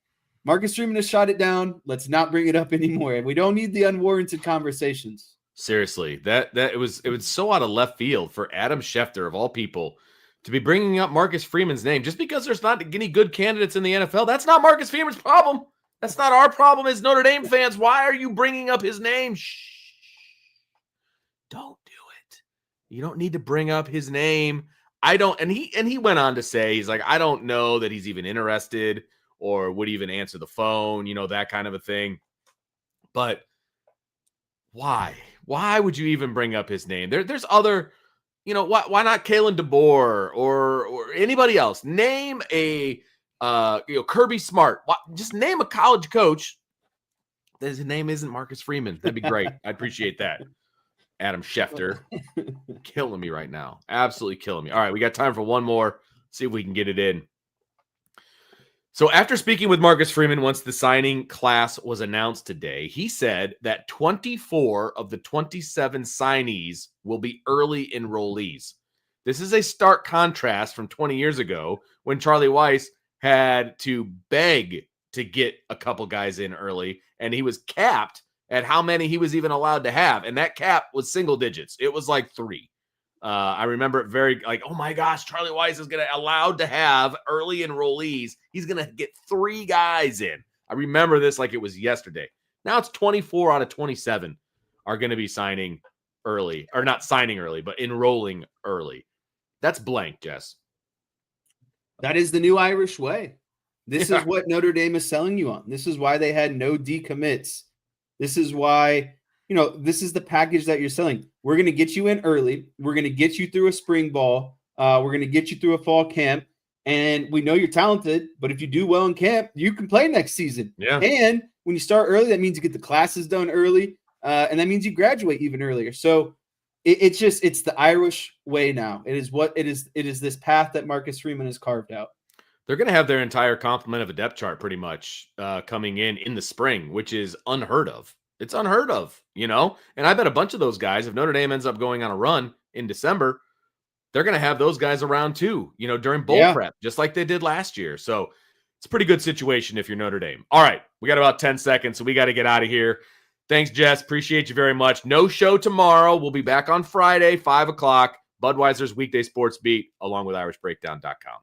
Marcus Freeman has shot it down. Let's not bring it up anymore. We don't need the unwarranted conversations. Seriously, it was so out of left field for Adam Schefter, of all people, to be bringing up Marcus Freeman's name just because there's not any good candidates in the NFL. That's not Marcus Freeman's problem. That's not our problem as Notre Dame fans. Why are you bringing up his name? Shh. Don't do it. You don't need to bring up his name. And he went on to say, he's like, I don't know that he's even interested or would even answer the phone, that kind of a thing. But why? Why would you even bring up his name? There's other, why not Kalen DeBoer or anybody else? Name a Kirby Smart. Just name a college coach. His name isn't Marcus Freeman. That'd be great. I appreciate that. Adam Schefter. Killing me right now. Absolutely killing me. All right, we got time for one more. See if we can get it in. So after speaking with Marcus Freeman once the signing class was announced today, he said that 24 of the 27 signees will be early enrollees. This is a stark contrast from 20 years ago when Charlie Weiss had to beg to get a couple guys in early, and he was capped at how many he was even allowed to have. And that cap was single digits. It was like 3. I remember it very oh my gosh, Charlie Weiss is going to allowed to have early enrollees. He's going to get 3 guys in. I remember this like it was yesterday. Now it's 24 out of 27 are going to be signing early, or not signing early, but enrolling early. That's blank, Jess. That is the new Irish way. This is what Notre Dame is selling you on. This is why they had no decommits. This is why, this is the package that you're selling. We're going to get you in early. We're going to get you through a spring ball. We're going to get you through a fall camp. And we know you're talented, but if you do well in camp, you can play next season. Yeah. And when you start early, that means you get the classes done early. And that means you graduate even earlier. So it's the Irish way now. It is what it is. It is this path that Marcus Freeman has carved out. They're going to have their entire complement of a depth chart pretty much coming in the spring, which is unheard of. It's unheard of, And I bet a bunch of those guys, if Notre Dame ends up going on a run in December, they're going to have those guys around too, during bowl prep, just like they did last year. So it's a pretty good situation if you're Notre Dame. All right, we got about 10 seconds, so we got to get out of here. Thanks, Jess. Appreciate you very much. No show tomorrow. We'll be back on Friday, 5 o'clock. Budweiser's Weekday Sports Beat, along with irishbreakdown.com.